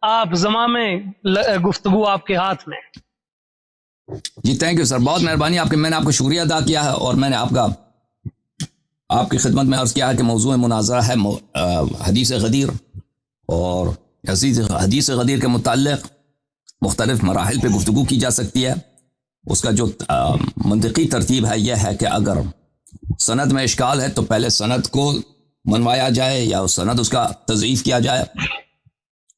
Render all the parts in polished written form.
آپ زمام گفتگو آپ کے ہاتھ میں. جی تھینک یو سر، بہت مہربانی آپ کے. میں نے آپ کو شکریہ ادا کیا ہے، اور میں نے آپ کی خدمت میں عرض کیا ہے کہ موضوع مناظرہ ہے حدیث غدیر، اور حدیث غدیر کے متعلق مختلف مراحل پہ گفتگو کی جا سکتی ہے. اس کا جو منطقی ترتیب ہے یہ ہے کہ اگر سند میں اشکال ہے تو پہلے سند کو منوایا جائے، یا سند اس کا تضعیف کیا جائے،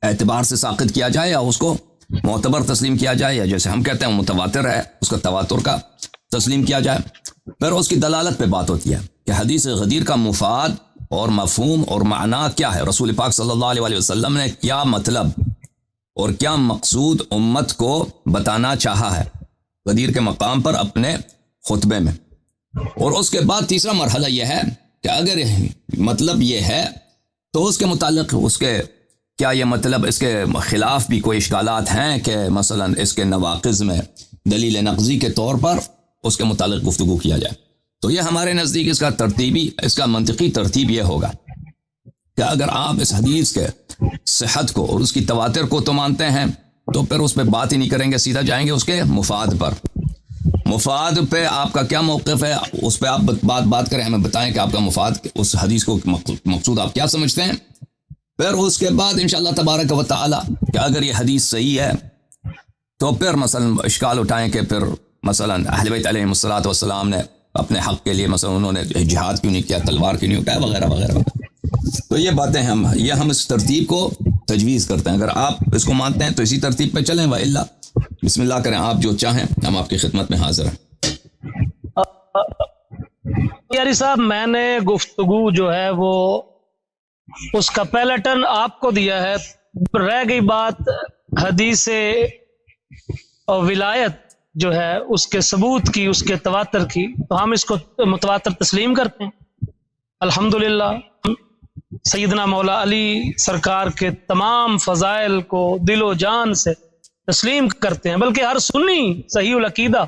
اعتبار سے ساقط کیا جائے، یا اس کو معتبر تسلیم کیا جائے، یا جیسے ہم کہتے ہیں متواتر ہے اس کا تواتر کا تسلیم کیا جائے. پھر اس کی دلالت پہ بات ہوتی ہے کہ حدیث غدیر کا مفاد اور مفہوم اور معنی کیا ہے، رسول پاک صلی اللہ علیہ وسلم نے کیا مطلب اور کیا مقصود امت کو بتانا چاہا ہے غدیر کے مقام پر اپنے خطبے میں. اور اس کے بعد تیسرا مرحلہ یہ ہے کہ اگر مطلب یہ ہے تو اس کے متعلق اس کے کیا یہ مطلب اس کے خلاف بھی کوئی اشکالات ہیں کہ مثلا اس کے نواقض میں دلیل نقضی کے طور پر اس کے متعلق گفتگو کیا جائے. تو یہ ہمارے نزدیک اس کا منطقی ترتیب یہ ہوگا کہ اگر آپ اس حدیث کے صحت کو اور اس کی تواتر کو تو مانتے ہیں تو پھر اس پہ بات ہی نہیں کریں گے، سیدھا جائیں گے اس کے مفاد پر. مفاد پہ آپ کا کیا موقف ہے اس پہ آپ بات کریں، ہمیں بتائیں کہ آپ کا مفاد اس حدیث کو مقصود آپ کیا سمجھتے ہیں. پھر اس کے بعد انشاءاللہ تبارک و تعالی کہ اگر یہ حدیث صحیح ہے تو پھر مثلا اشکال اٹھائیں کہ پھر مثلا اہل بیت علیہم الصلوۃ والسلام نے اپنے حق کے لیے مثلا انہوں نے جہاد کیوں نہیں کیا، تلوار کیوں نہیں اٹھایا، وغیرہ وغیرہ. تو یہ باتیں ہم اس ترتیب کو تجویز کرتے ہیں. اگر آپ اس کو مانتے ہیں تو اسی ترتیب پہ چلیں، وإلا بسم اللہ کریں، آپ جو چاہیں ہم آپ کی خدمت میں حاضر ہیں. یاری صاحب، میں نے گفتگو جو ہے وہ اس کا پہلا ٹرن آپ کو دیا ہے، رہ گئی بات حدیث اور ولایت جو ہے اس کے ثبوت کی، اس کے تواتر کی، تو ہم اس کو متواتر تسلیم کرتے ہیں. الحمدللہ سیدنا مولا علی سرکار کے تمام فضائل کو دل و جان سے تسلیم کرتے ہیں، بلکہ ہر سنی صحیح العقیدہ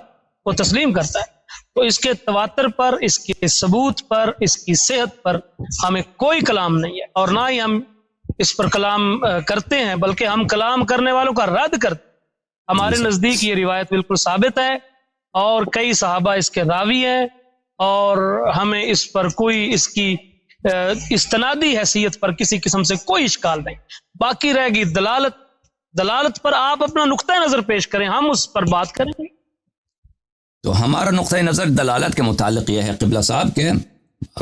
کو تسلیم کرتا ہے. تو اس کے تواتر پر، اس کے ثبوت پر، اس کی صحت پر ہمیں کوئی کلام نہیں ہے، اور نہ ہی ہم اس پر کلام کرتے ہیں، بلکہ ہم کلام کرنے والوں کا رد کرتے ہیں. ہمارے نزدیک یہ روایت بالکل ثابت ہے، اور کئی صحابہ اس کے راوی ہیں، اور ہمیں اس پر کوئی اس کی استنادی حیثیت پر کسی قسم سے کوئی اشکال نہیں. باقی رہے گی دلالت پر آپ اپنا نقطہ نظر پیش کریں، ہم اس پر بات کریں گے. تو ہمارا نقطہ نظر دلالت کے متعلق یہ ہے قبلہ صاحب کہ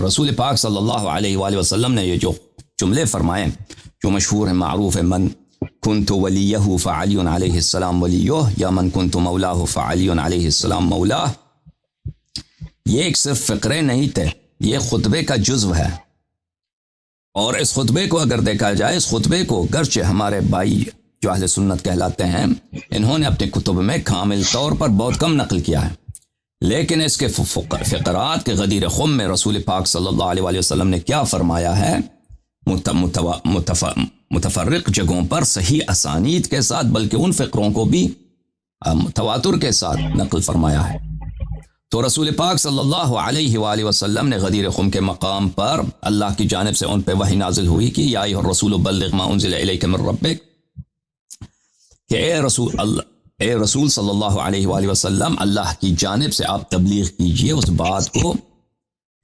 رسول پاک صلی اللہ علیہ وآلہ وسلم نے یہ جو جملے فرمائے جو مشہور ہیں، معروف ہے، من کنت ولیہ فعلی علیہ السلام ولیہ، یا من کنت مولاہ فعلی علیہ السلام مولاہ، یہ ایک صرف فقرے نہیں تھے، یہ خطبے کا جزو ہے. اور اس خطبے کو اگر دیکھا جائے، اس خطبے کو گرچہ ہمارے بھائی جو اہل سنت کہلاتے ہیں انہوں نے اپنے کتب میں کامل طور پر بہت کم نقل کیا ہے، لیکن اس کے فقرات کے غدیر خم میں رسول پاک صلی اللہ علیہ وآلہ وسلم نے کیا فرمایا ہے، متفرق جگہوں پر صحیح اسانید کے ساتھ، بلکہ ان فقروں کو بھی تواتر کے ساتھ نقل فرمایا ہے. تو رسول پاک صلی اللہ علیہ وآلہ وسلم نے غدیر خم کے مقام پر اللہ کی جانب سے ان پہ وحی نازل ہوئی کہ یا ایھا الرسول بلغ ما انزل الیک من ربک، کہ اے رسول صلی اللہ علیہ وآلہ وسلم اللہ کی جانب سے آپ تبلیغ کیجئے اس بات کو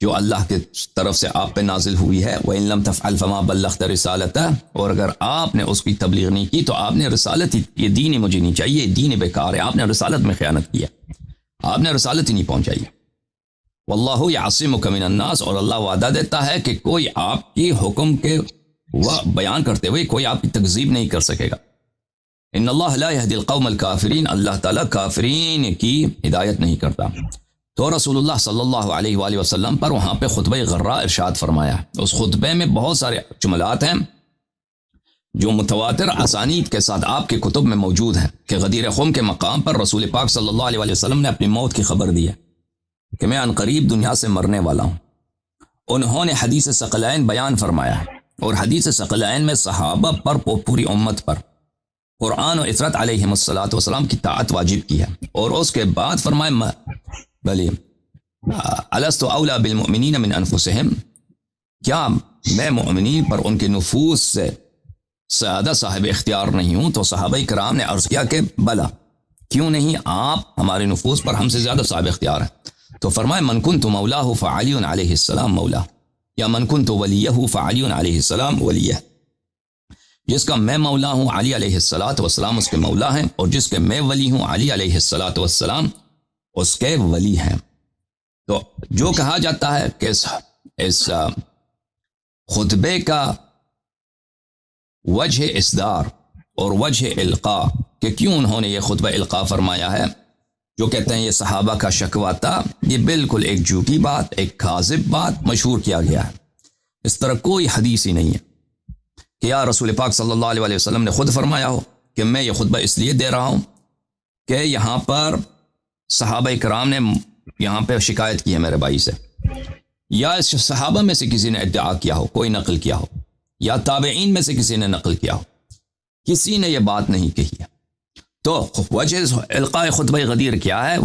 جو اللہ کے طرف سے آپ پہ نازل ہوئی ہے. وَإِن لَمْ تَفْعَلْ فَمَا بَلَّغْتَ رِسَالَتَهُ، اور اگر آپ نے اس کی تبلیغ نہیں کی تو آپ نے رسالت ہی، یہ دین ہی مجھے نہیں چاہیے، یہ دین بیکار ہے، آپ نے رسالت میں خیانت کی ہے، آپ نے رسالت ہی نہیں پہنچائی. وَاللَّهُ يَعْصِمُكَ مِنَ النَّاسِ، اور اللہ وعدہ دیتا ہے کہ کوئی آپ کی حکم کے بیان کرتے ہوئے کوئی آپ کی تکذیب نہیں کر سکے گا. ان اللہ لا يهدي القوم الكافرین، اللہ تعالیٰ کافرین کی ہدایت نہیں کرتا. تو رسول اللہ صلی اللہ علیہ وآلہ وسلم پر وہاں پہ خطبہ غرہ ارشاد فرمایا. اس خطبے میں بہت سارے جملات ہیں جو متواتر اسانید کے ساتھ آپ کے کتب میں موجود ہیں کہ غدیر خم کے مقام پر رسول پاک صلی اللہ علیہ وآلہ وسلم نے اپنی موت کی خبر دی ہے کہ میں عنقریب دنیا سے مرنے والا ہوں. انہوں نے حدیث ثقلین بیان فرمایا ہے، اور حدیث ثقلین میں صحابہ پر پوری امت پر قرآن و عطرت علیہم الصلوۃ والسلام کی طاعت واجب کی ہے. اور اس کے بعد فرمایا بلی الست اولا بالمؤمنین من انفسہم، کیا میں مؤمنین پر ان کے نفوس سے زیادہ صاحب اختیار نہیں ہوں؟ تو صحابہ کرام نے عرض کیا کہ بلا، کیوں نہیں، آپ ہمارے نفوس پر ہم سے زیادہ صاحب اختیار ہیں۔ تو فرمائے من کنت مولاہ فعلی علیہ السلام مولا، یا من کنت ولیہ فعلی علیہ السلام ولیہ، جس کا میں مولا ہوں علی علیہ السلام اس کے مولا ہیں، اور جس کے میں ولی ہوں علی علیہ السلام اس کے ولی ہیں۔ تو جو کہا جاتا ہے کہ اس خطبے کا وجہ اصدار اور وجہ القاء، کہ کیوں انہوں نے یہ خطبہ القاء فرمایا ہے، جو کہتے ہیں یہ صحابہ کا شکوہ تھا، یہ بالکل ایک جھوٹی بات، ایک کاذب بات مشہور کیا گیا ہے۔ اس طرح کوئی حدیث ہی نہیں ہے کہ یا رسول پاک صلی اللہ علیہ وسلم نے خود فرمایا ہو کہ میں یہ خطبہ اس لیے دے رہا ہوں کہ یہاں پر صحابہ کرام نے یہاں پہ شکایت کی ہے میرے بھائی سے، یا اس صحابہ میں سے کسی نے ادعا کیا ہو، کوئی نقل کیا ہو، یا تابعین میں سے کسی نے نقل کیا ہو، کسی نے یہ بات نہیں کہی ہے۔ تو وجہ القاء خطبہ غدیر کیا ہے؟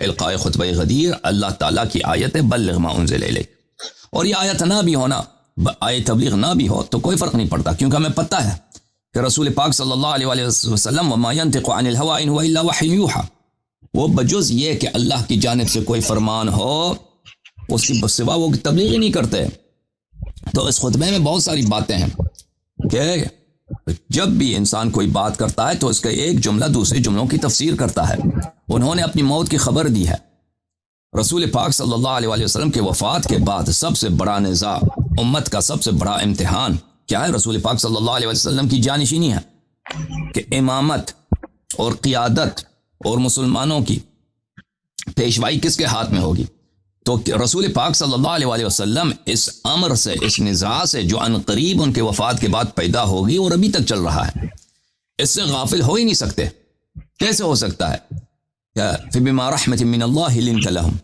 القاء خطبہ غدیر اللہ تعالیٰ کی آیت ہے بلغ ما انزل الیک، اور یہ آیت نہ بھی ہونا، آیت تبلیغ نہ بھی ہو تو کوئی فرق نہیں پڑتا، کیونکہ ہمیں پتہ ہے کہ رسول پاک صلی اللہ علیہ وسلم وما ينطق عن الهوى ان هو الا وحی یوحى، وہ بجز یہ کہ اللہ کی جانب سے کوئی فرمان ہو اس کی سوا وہ تبلیغ ہی نہیں کرتے۔ تو اس خطبے میں بہت ساری باتیں ہیں کہ جب بھی انسان کوئی بات کرتا ہے تو اس کا ایک جملہ دوسرے جملوں کی تفسیر کرتا ہے۔ انہوں نے اپنی موت کی خبر دی ہے۔ رسول پاک صلی اللہ علیہ وسلم کے وفات کے بعد سب سے بڑا نزاع، امت کا سب سے بڑا امتحان کیا ہے؟ رسول پاک صلی اللہ علیہ وسلم کی جانشینی ہے، کہ امامت اور قیادت اور مسلمانوں کی پیشوائی کس کے ہاتھ میں ہوگی۔ تو رسول پاک صلی اللہ علیہ وسلم اس امر سے، اس نزاع سے جو ان قریب ان کے وفات کے بعد پیدا ہوگی اور ابھی تک چل رہا ہے، اس سے غافل ہو ہی نہیں سکتے۔ کیسے ہو سکتا ہے؟ فبما رحمت من اللہ لنت لهم،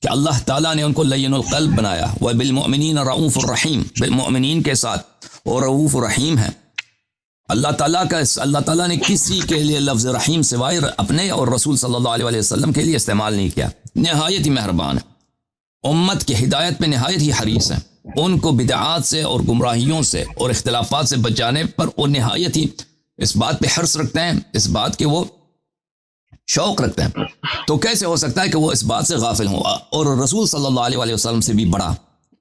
کہ اللہ تعالیٰ نے ان کو لین القلب بنایا، وبالمؤمنین رؤوف الرحیم، بالمؤمنین کے ساتھ اور رؤوف الرحیم ہے۔ اللہ تعالیٰ نے کسی کے لیے لفظ رحیم سوائے اپنے اور رسول صلی اللہ علیہ وسلم کے لیے استعمال نہیں کیا۔ نہایت ہی مہربان ہے، امت کی ہدایت پہ نہایت ہی حریص ہے، ان کو بدعات سے اور گمراہیوں سے اور اختلافات سے بچانے پر وہ نہایت ہی اس بات پہ حرص رکھتے ہیں، اس بات کے وہ شوق رکھتے ہیں۔ تو کیسے ہو سکتا ہے کہ وہ اس بات سے غافل ہوں؟ اور رسول صلی اللہ علیہ وسلم سے بھی بڑا،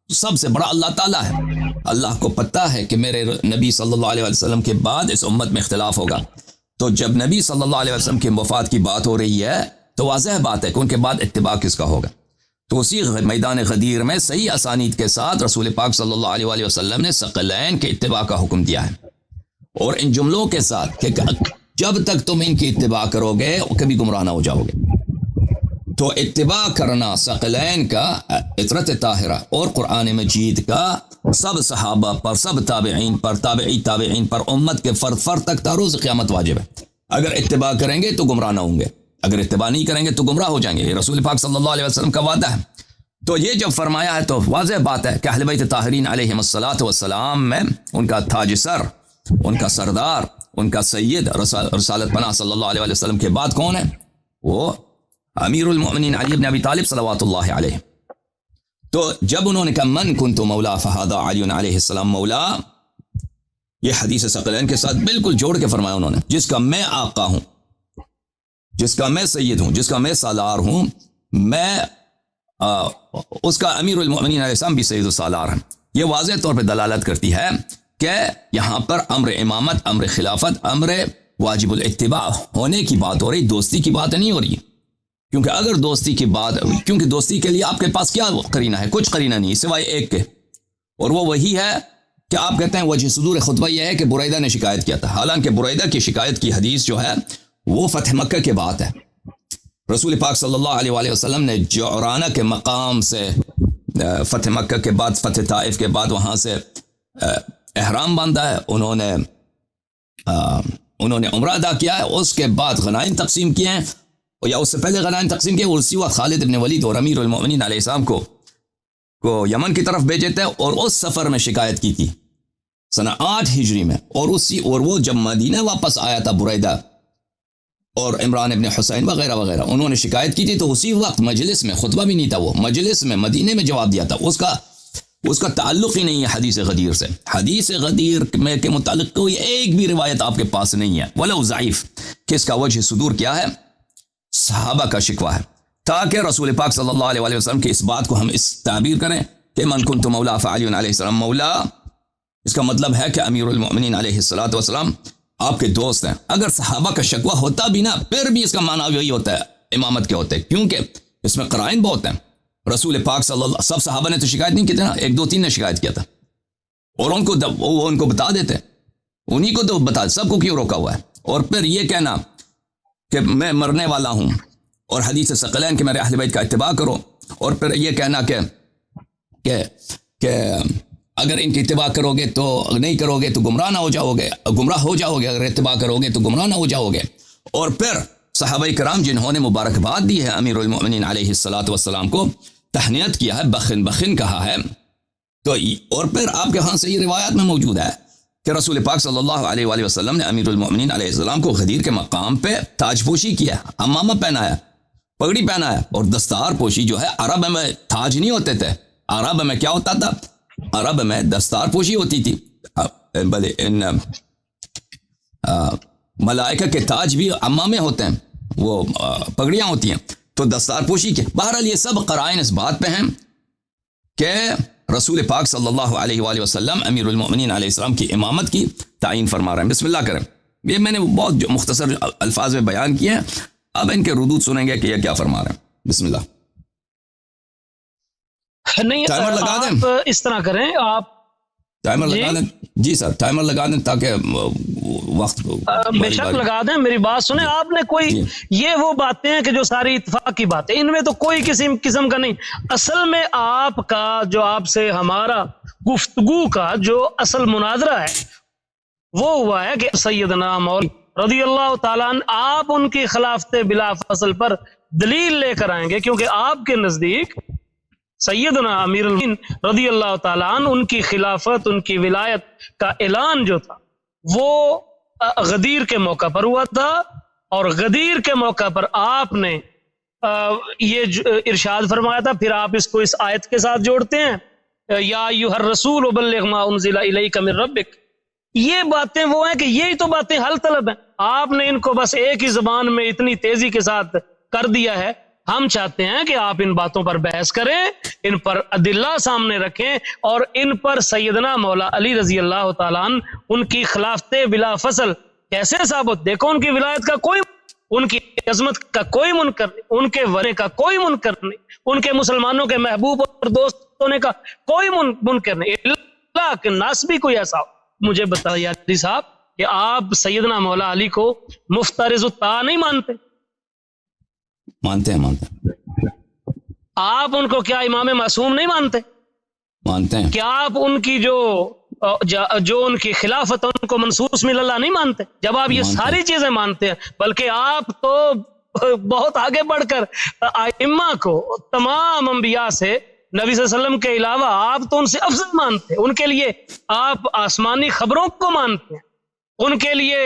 سب سے بڑا اللہ تعالیٰ ہے۔ اللہ کو پتہ ہے کہ میرے نبی صلی اللہ علیہ وسلم کے بعد اس امت میں اختلاف ہوگا، تو جب نبی صلی اللہ علیہ وسلم کی وفات کی بات ہو رہی ہے تو واضح بات ہے کہ ان کے بعد اتباع کس کا ہوگا۔ تو اسی میدان غدیر میں صحیح اسانید کے ساتھ رسول پاک صلی اللہ علیہ وسلم نے ثقلین کے اتباع کا حکم دیا ہے، اور ان جملوں کے ساتھ کہ جب تک تم ان کی اتباع کرو گے کبھی گمراہ نہ ہو جاؤ گے۔ تو اتباع کرنا ثقلین کا، عطرت طاہرہ اور قرآن مجید کا سب صحابہ پر، سب تابعین پر، تابعی تابعین پر، امت کے فرد فرد تک تا روز قیامت واجب ہے۔ اگر اتباع کریں گے تو گمراہ نہ ہوں گے، اگر اتباع نہیں کریں گے تو گمراہ ہو جائیں گے۔ یہ رسول پاک صلی اللہ علیہ وسلم کا وعدہ ہے۔ تو یہ جب فرمایا ہے تو واضح بات ہے کہ اہل بیت طاہرین علیہم السلام میں ان کا تاج سر، ان کا سردار، ان کا سید، رسالت پناہ صلی اللہ علیہ وسلم کے بعد کون ہے؟ وہ امیر المؤمنین علی بن ابی طالب صلوات اللہ علیہ۔ تو جب انہوں نے کہا من کنت مولا فہذا علی علیہ السلام مولا، یہ حدیث ثقلین کے ساتھ بالکل جوڑ کے فرمایا انہوں نے، جس کا میں آقا ہوں، جس کا میں سید ہوں، جس کا میں سالار ہوں، میں اس کا امیر المؤمنین علیہ السلام بھی سید و سالار ہیں۔ یہ واضح طور پہ دلالت کرتی ہے کہ یہاں پر امر امامت، امر خلافت، امر واجب الاتباع ہونے کی بات ہو رہی، دوستی کی بات نہیں ہو رہی۔ کیونکہ اگر دوستی کی بات، کیونکہ دوستی کے لیے آپ کے پاس کیا قرینہ ہے؟ کچھ قرینہ نہیں سوائے ایک کے، اور وہ وہی ہے کہ آپ کہتے ہیں وجہ صدور خطبہ یہ ہے کہ بریدہ نے شکایت کیا تھا، حالانکہ بریدہ کی شکایت کی حدیث جو ہے وہ فتح مکہ کے بعد ہے۔ رسول پاک صلی اللہ علیہ وسلم نے جعرانہ کے مقام سے فتح مکہ کے بعد، فتح طائف کے بعد وہاں سے احرام باندھا ہے، انہوں نے عمرہ ادا کیا ہے، اس کے بعد غنائم تقسیم کیے ہیں، یا اس سے پہلے غنائم تقسیم کیے، اور اسی وقت خالد بن ولید اور امیر المؤمنین علیہ السلام کو یمن کی طرف بھیجے تھے، اور اس سفر میں شکایت کی تھی سنہ 8 ہجری میں، اور وہ جب مدینہ واپس آیا تھا بریدہ اور عمران ابن حسین وغیرہ وغیرہ، انہوں نے شکایت کی تھی، تو اسی وقت مجلس میں، خطبہ بھی نہیں تھا، وہ مجلس میں مدینے میں جواب دیا تھا۔ اس کا اس کا تعلق ہی نہیں ہے حدیث غدیر سے. حدیث غدیر میں کے متعلق کوئی ایک بھی روایت آپ کے پاس نہیں ہے, ولو ضعیف, کہ اس کا وجہ صدور کیا ہے؟ صحابہ کا شکوہ ہے, تاکہ رسول پاک صلی اللہ علیہ وسلم کی اس بات کو ہم اس تعبیر کریں کہ من کنت مولا فعلی علیہ السلام مولا, اس کا مطلب ہے کہ امیر المؤمنین علیہ السلام آپ کے دوست ہیں. اگر صحابہ کا شکوہ ہوتا بھی نا, پھر بھی اس کا معنی یہی ہوتا ہے امامت کے ہوتے, کیونکہ اس میں قرائن بہت ہیں. رسول پاک صلی اللہ, سب صحابہ نے تو شکایت نہیں کی تھی نا, 1 2 3 نے شکایت کیا تھا, اور وہ ان کو بتا دیتے, انہی کو تو بتا, سب کو کیوں روکا ہوا ہے؟ اور پھر یہ کہنا کہ میں مرنے والا ہوں, اور حدیث ثقلین کہ میرے اہل بیت کا اتباع کرو, اور پھر یہ کہنا کہ اگر ان کی اتباع کرو گے تو نہیں کرو گے تو گمراہ ہو جاؤ گے, اگر اتباع کرو گے تو گمراہ نہ ہو جاؤ گے. اور پھر صحابہ کرام جنہوں نے مبارکباد دی ہے امیر المؤمنین علیہ السلام کو, تہنیت کیا ہے, بخن کہا ہے, تو اور پھر آپ کے ہاں سے یہ روایات میں موجود ہے کہ رسول پاک صلی اللہ علیہ وآلہ وسلم نے امیر المؤمنین علیہ السلام کو غدیر کے مقام پہ تاج پوشی کیا, امامہ پہنایا, پگڑی پہنایا, اور دستار پوشی جو ہے, عرب میں تاج نہیں ہوتے تھے, عرب میں کیا ہوتا تھا؟ عرب میں دستار پوشی ہوتی تھی. بلے ان ملائکہ کے تاج بھی امامے ہوتے ہیں, وہ پگڑیاں ہوتی ہیں, تو دستار پوشی کے. بہرحال یہ سب قرائن اس بات پہ ہیں کہ رسول پاک صلی اللہ علیہ وآلہ وسلم امیر المؤمنین علیہ السلام کی امامت کی تعین فرما رہے ہیں. بسم اللہ کریں. یہ میں نے بہت مختصر الفاظ میں بیان کیے ہیں, اب ان کے ردود سنیں گے کہ یہ کیا فرما رہے ہیں. بسم اللہ. نہیں, آپ اس طرح کریں, آپ ٹائمر لگا دیں. جی سر, ٹائمر لگا دیں تاکہ وقت بے شک لگا دیں. میری بات سنیں, آپ نے کوئی یہ وہ باتیں ہیں کہ جو ساری اتفاق کی باتیں, ان میں تو کوئی قسم کا نہیں. اصل میں آپ کا جو آپ سے ہمارا گفتگو کا جو اصل مناظرہ ہے وہ ہوا ہے کہ سیدنا مولا رضی اللہ تعالیٰ عنہ, آپ ان کی خلافت بلا فصل پر دلیل لے کر آئیں گے, کیونکہ آپ کے نزدیک سیدنا امیر المؤمنین رضی اللہ تعالیٰ عنہ ان کی خلافت, ان کی ولایت کا اعلان جو تھا وہ غدیر کے موقع پر ہوا تھا, اور غدیر کے موقع پر آپ نے یہ ارشاد فرمایا تھا. پھر آپ اس کو اس آیت کے ساتھ جوڑتے ہیں, یا ایھا الرسول بلغ ما انزل الیک من ربک. یہ باتیں وہ ہیں کہ یہی تو باتیں حل طلب ہیں. آپ نے ان کو بس ایک ہی زبان میں اتنی تیزی کے ساتھ کر دیا ہے. ہم چاہتے ہیں کہ آپ ان باتوں پر بحث کریں, ان پر ادلہ سامنے رکھیں, اور ان پر سیدنا مولا علی رضی اللہ تعالیٰ عنہ ان کی خلافت بلا فصل کیسے ثابت. دیکھو, ان کی ولایت کا کوئی, ان کی عظمت کا کوئی منکر نہیں, ان کے ورے کا کوئی منکر نہیں, ان کے مسلمانوں کے محبوب اور دوست ہونے کا کوئی منکر نہیں. اللہ کے ناس بھی کوئی ایسا ہو مجھے بتائیے علی صاحب کہ آپ سیدنا مولا علی کو مفترض الطاعہ نہیں مانتے؟ مانتے ہیں. آپ ان کو کیا امام معصوم نہیں مانتے؟ مانتے ہیں. کیا آپ ان کی جو ان کی خلافت ان کو منصوص من اللہ نہیں مانتے؟ جب آپ یہ ساری چیزیں مانتے ہیں, بلکہ آپ تو بہت آگے بڑھ کر ائمہ کو, تمام انبیاء سے, نبی صلی اللہ علیہ وسلم کے علاوہ آپ تو ان سے افضل مانتے ہیں. ان کے لیے آپ آسمانی خبروں کو مانتے ہیں, ان کے لیے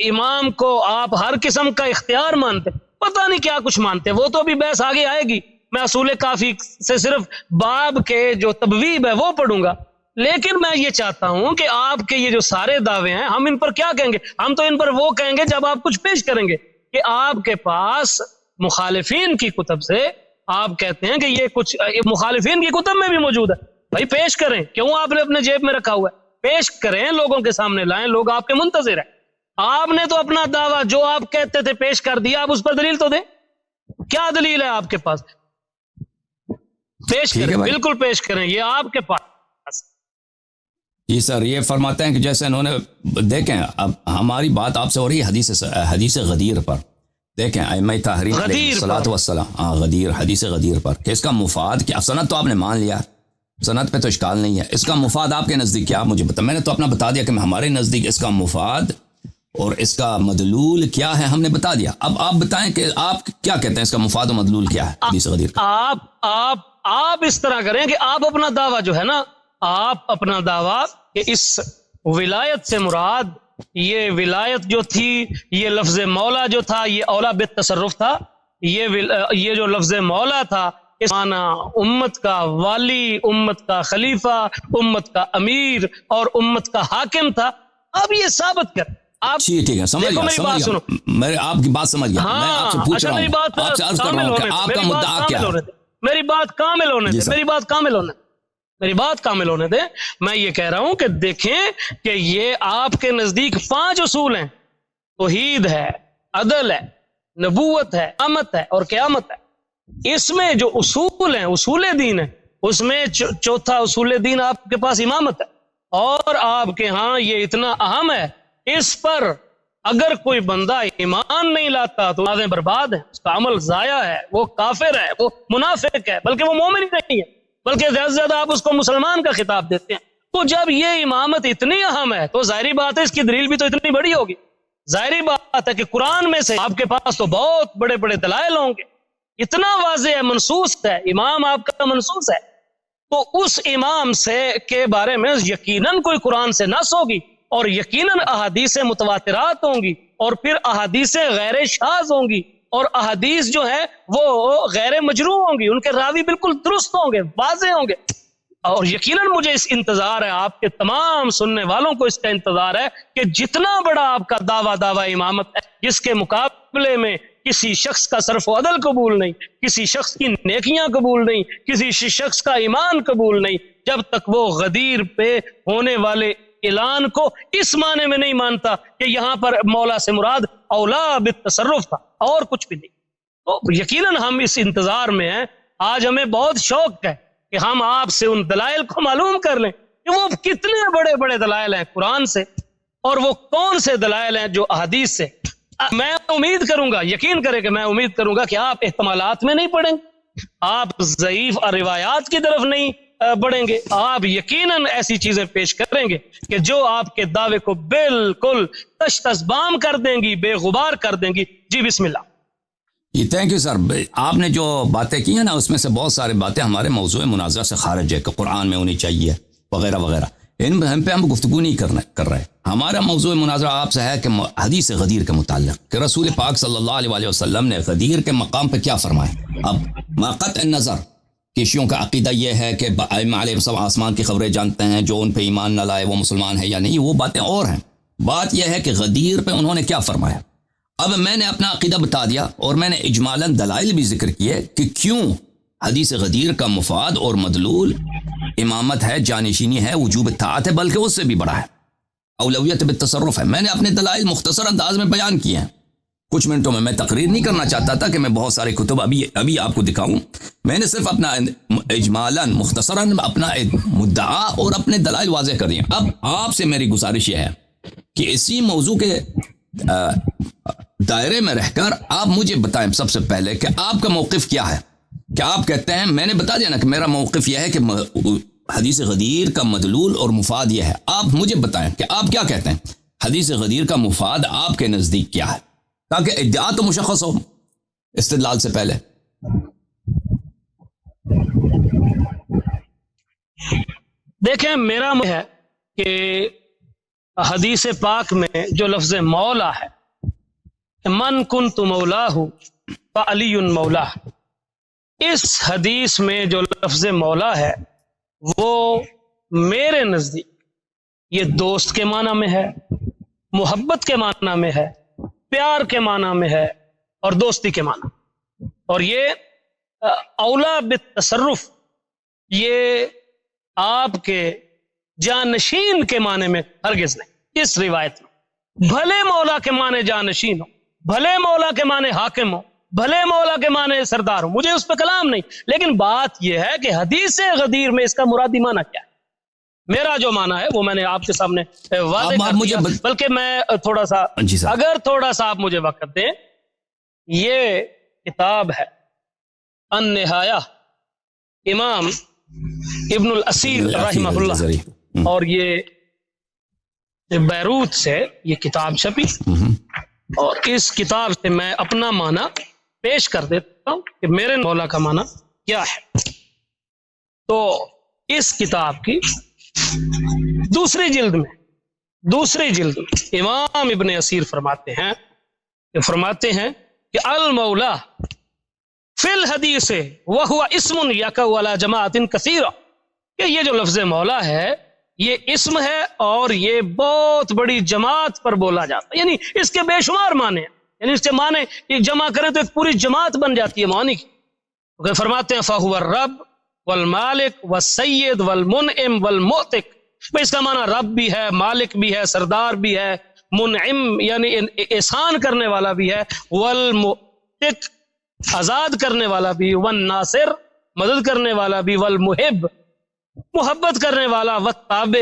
امام کو آپ ہر قسم کا اختیار مانتے ہیں, پتہ نہیں کیا کچھ مانتے ہیں. وہ تو ابھی بحث آگے آئے گی, میں اصول کافی سے صرف باب کے جو تبویب ہے وہ پڑھوں گا. لیکن میں یہ چاہتا ہوں کہ آپ کے یہ جو سارے دعوے ہیں, ہم ان پر کیا کہیں گے؟ ہم تو ان پر وہ کہیں گے جب آپ کچھ پیش کریں گے کہ آپ کے پاس مخالفین کی کتب سے آپ کہتے ہیں کہ یہ کچھ مخالفین کی کتب میں بھی موجود ہے. بھائی پیش کریں, کیوں آپ نے اپنے جیب میں رکھا ہوا ہے؟ پیش کریں, لوگوں کے سامنے لائیں, لوگ آپ کے منتظر ہیں. آپ نے تو اپنا دعویٰ جو آپ کہتے تھے پیش کر دیا, آپ اس پر دلیل تو دیں. کیا دلیل ہے آپ کے پاس؟ پیش کریں, بالکل پیش کریں, یہ آپ کے پاس. جی سر, یہ فرماتے ہیں کہ جیسے انہوں نے, دیکھیں اب ہماری بات آپ سے ہو رہی ہے حدیث غدیر پر. دیکھیں ائمہ طاہرین علیہ الصلوۃ والسلام غدیر, حدیث غدیر پر, کہ اس کا مفاد کیا؟ سند تو آپ نے مان لیا, سند پہ تو اشکال نہیں ہے. اس کا مفاد آپ کے نزدیک کیا؟ مجھے بتا. میں نے تو اپنا بتا دیا کہ ہمارے نزدیک اس کا مفاد اور اس کا مدلول کیا ہے, ہم نے بتا دیا. اب آپ بتائیں کہ آپ کیا کہتے ہیں, اس کا مفاد و مدلول کیا ہے حدیث غدیر کا؟ آپ اس طرح کریں کہ آپ اپنا دعویٰ جو ہے نا, آپ اپنا دعویٰ کہ اس ولایت سے مراد یہ ولایت جو تھی, یہ لفظ مولا جو تھا, یہ اولا بالتصرف تھا. یہ جو لفظ مولا تھا اس معنی امت کا والی، امت کا خلیفہ، امت کا امیر اور امت کا حاکم تھا. اب یہ ثابت کر آپ. ٹھیک ہے، سمجھ دیکھو گیا، میری بات سنو. میں آپ کی بات سمجھ گیا. میں آپ سے پوچھ اچھا رہا میری ہوں، بات آپ سے عرض کر رہا کامل ہوں کہ ہونے آپ دے، کا میری بات مدعا کیا کامل ہے؟ ہونے دے، میری بات کامل ہونے جی دے، سر. میری بات کامل ہونے دے، میری بات کامل ہونے دے. میں یہ کہہ رہا ہوں کہ دیکھیں کہ یہ آپ کے نزدیک 5 اصول ہیں. توحید ہے، عدل ہے، نبوت ہے، امت ہے اور قیامت ہے. اس میں جو اصول ہیں، اصول دین ہے، اس میں چوتھا اصول دین آپ کے پاس امامت ہے. اور آپ کے ہاں یہ اتنا اہم ہے، اس پر اگر کوئی بندہ ایمان نہیں لاتا تو باتیں برباد ہیں، اس کا عمل ضائع ہے، وہ کافر ہے، وہ منافق ہے، بلکہ وہ مومن ہی نہیں ہے، بلکہ زیادہ سے زیادہ آپ اس کو مسلمان کا خطاب دیتے ہیں. تو جب یہ امامت اتنی اہم ہے تو ظاہری بات ہے اس کی دلیل بھی تو اتنی بڑی ہوگی. ظاہری بات ہے کہ قرآن میں سے آپ کے پاس تو بہت بڑے بڑے دلائل ہوں گے. اتنا واضح ہے، منصوص ہے، امام آپ کا منصوص ہے. تو اس امام سے کے بارے میں یقیناً کوئی قرآن سے نص ہوگی، اور یقیناً احادیث متواترات ہوں گی، اور پھر احادیث غیر شاذ ہوں گی، اور احادیث جو ہے وہ غیر مجروح ہوں گی، ان کے راوی بالکل درست ہوں گے، واضح ہوں گے. اور یقیناً مجھے اس انتظار ہے، آپ کے تمام سننے والوں کو اس کا انتظار ہے کہ جتنا بڑا آپ کا دعویٰ امامت ہے، جس کے مقابلے میں کسی شخص کا صرف و عدل قبول نہیں، کسی شخص کی نیکیاں قبول نہیں، کسی شخص کا ایمان قبول نہیں، جب تک وہ غدیر پہ ہونے والے اعلان کو اس معنی میں نہیں مانتا کہ یہاں پر مولا سے مراد اولا بالتصرف تھا اور کچھ بھی نہیں. تو یقیناً ہم اس انتظار میں ہیں. آج ہمیں بہت شوق ہے کہ ہم آپ سے ان دلائل کو معلوم کر لیں کہ وہ کتنے بڑے بڑے دلائل ہیں قرآن سے، اور وہ کون سے دلائل ہیں جو احادیث سے. میں امید کروں گا، یقین کریں کہ میں امید کروں گا کہ آپ احتمالات میں نہیں پڑیں گے، آپ ضعیف اور روایات کی طرف نہیں بڑھیں گے، آپ یقیناً ایسی چیزیں پیش کریں گے کہ جو آپ کے دعوے کو بالکل تش تش بام کر دیں گی، بے غبار کر دیں گی. جی بسم اللہ. جی تھینک یو سر. آپ نے جو باتیں کی ہیں نا، اس میں سے بہت ساری باتیں ہمارے موضوع مناظرہ سے خارج ہے کہ قرآن میں ہونی چاہیے وغیرہ وغیرہ. ان پہ ہم گفتگو نہیں کر رہے. ہمارا موضوع مناظرہ آپ سے ہے کہ حدیث غدیر کے متعلق کہ رسول پاک صلی اللہ علیہ وسلم نے غدیر کے مقام پہ کیا فرمایا. اب ماقطع النظر کہ شیعوں کا عقیدہ یہ ہے کہ ائمہ علیہ السلام آسمان کی خبریں جانتے ہیں، جو ان پہ ایمان نہ لائے وہ مسلمان ہے یا نہیں، وہ باتیں اور ہیں. بات یہ ہے کہ غدیر پہ انہوں نے کیا فرمایا. اب میں نے اپنا عقیدہ بتا دیا، اور میں نے اجمالاً دلائل بھی ذکر کیے کہ کیوں حدیث غدیر کا مفاد اور مدلول امامت ہے، جانشینی ہے، وجوب اطاعت ہے، بلکہ اس سے بھی بڑا ہے، اولویت بالتصرف ہے. میں نے اپنے دلائل مختصر انداز میں بیان کیے ہیں. کچھ منٹوں میں تقریر نہیں کرنا چاہتا تھا کہ میں بہت سارے کتب ابھی آپ کو دکھاؤں. میں نے صرف اپنا اجمالاً مختصراً اپنا مدعا اور اپنے دلائل واضح کر دیے. اب آپ سے میری گزارش یہ ہے کہ اسی موضوع کے دائرے میں رہ کر آپ مجھے بتائیں سب سے پہلے کہ آپ کا موقف کیا ہے. کیا آپ کہتے ہیں، میں نے بتا دیا نا کہ میرا موقف یہ ہے کہ حدیث غدیر کا مدلول اور مفاد یہ ہے. آپ مجھے بتائیں کہ آپ کیا کہتے ہیں، حدیث غدیر کا مفاد آپ کے نزدیک کیا ہے، تاکہ ادعا تو مشخص ہو استدلال سے پہلے. دیکھیں، میرا ہے کہ حدیث پاک میں جو لفظ مولا ہے، من کنت مولاہ فعلی مولاہ، اس حدیث میں جو لفظ مولا ہے وہ میرے نزدیک یہ دوست کے معنی میں ہے، محبت کے معنی میں ہے، پیار کے معنی میں ہے اور دوستی کے معنی. اور یہ اولا بالتصرف، یہ آپ کے جانشین کے معنی میں ہرگز نہیں. اس روایت میں بھلے مولا کے معنی جانشین ہو، بھلے مولا کے معنی حاکم ہو، بھلے مولا کے معنی سردار ہو، مجھے اس پہ کلام نہیں، لیکن بات یہ ہے کہ حدیث غدیر میں اس کا مرادی معنی کیا ہے. میرا جو معنی ہے وہ میں نے آپ کے سامنے واضح کر دیا. بلکہ میں تھوڑا سا اگر تھوڑا سا آپ مجھے وقت دیں، یہ کتاب ہے النہایہ، امام ابن الاسیر رحمہ اللہ، اور یہ بیروت سے یہ کتاب چھپی، اور اس کتاب سے میں اپنا معنی پیش کر دیتا ہوں کہ میرے مولا کا معنی کیا ہے. تو اس کتاب کی دوسری جلد میں امام ابن اسیر فرماتے ہیں کہ المولا فی الحدیث وہو اسم یقع علی جماعت کثیرہ، کہ یہ جو لفظ مولا ہے یہ اسم ہے اور یہ بہت بڑی جماعت پر بولا جاتا ہے، یعنی اس کے بے شمار معنی ہیں، یعنی اس کے معنی ایک جمع کریں تو ایک پوری جماعت بن جاتی ہے معنی کی۔ تو فرماتے ہیں فَهُوَ الرَّبُّ والمالک والسید والمنعم والمعتق، اس کا معنی رب بھی ہے، مالک بھی ہے، سردار بھی ہے، منعم یعنی احسان کرنے والا بھی ہے، والمعتق آزاد کرنے والا بھی، والناصر مدد کرنے والا بھی، والمحب محبت کرنے والا، والتابع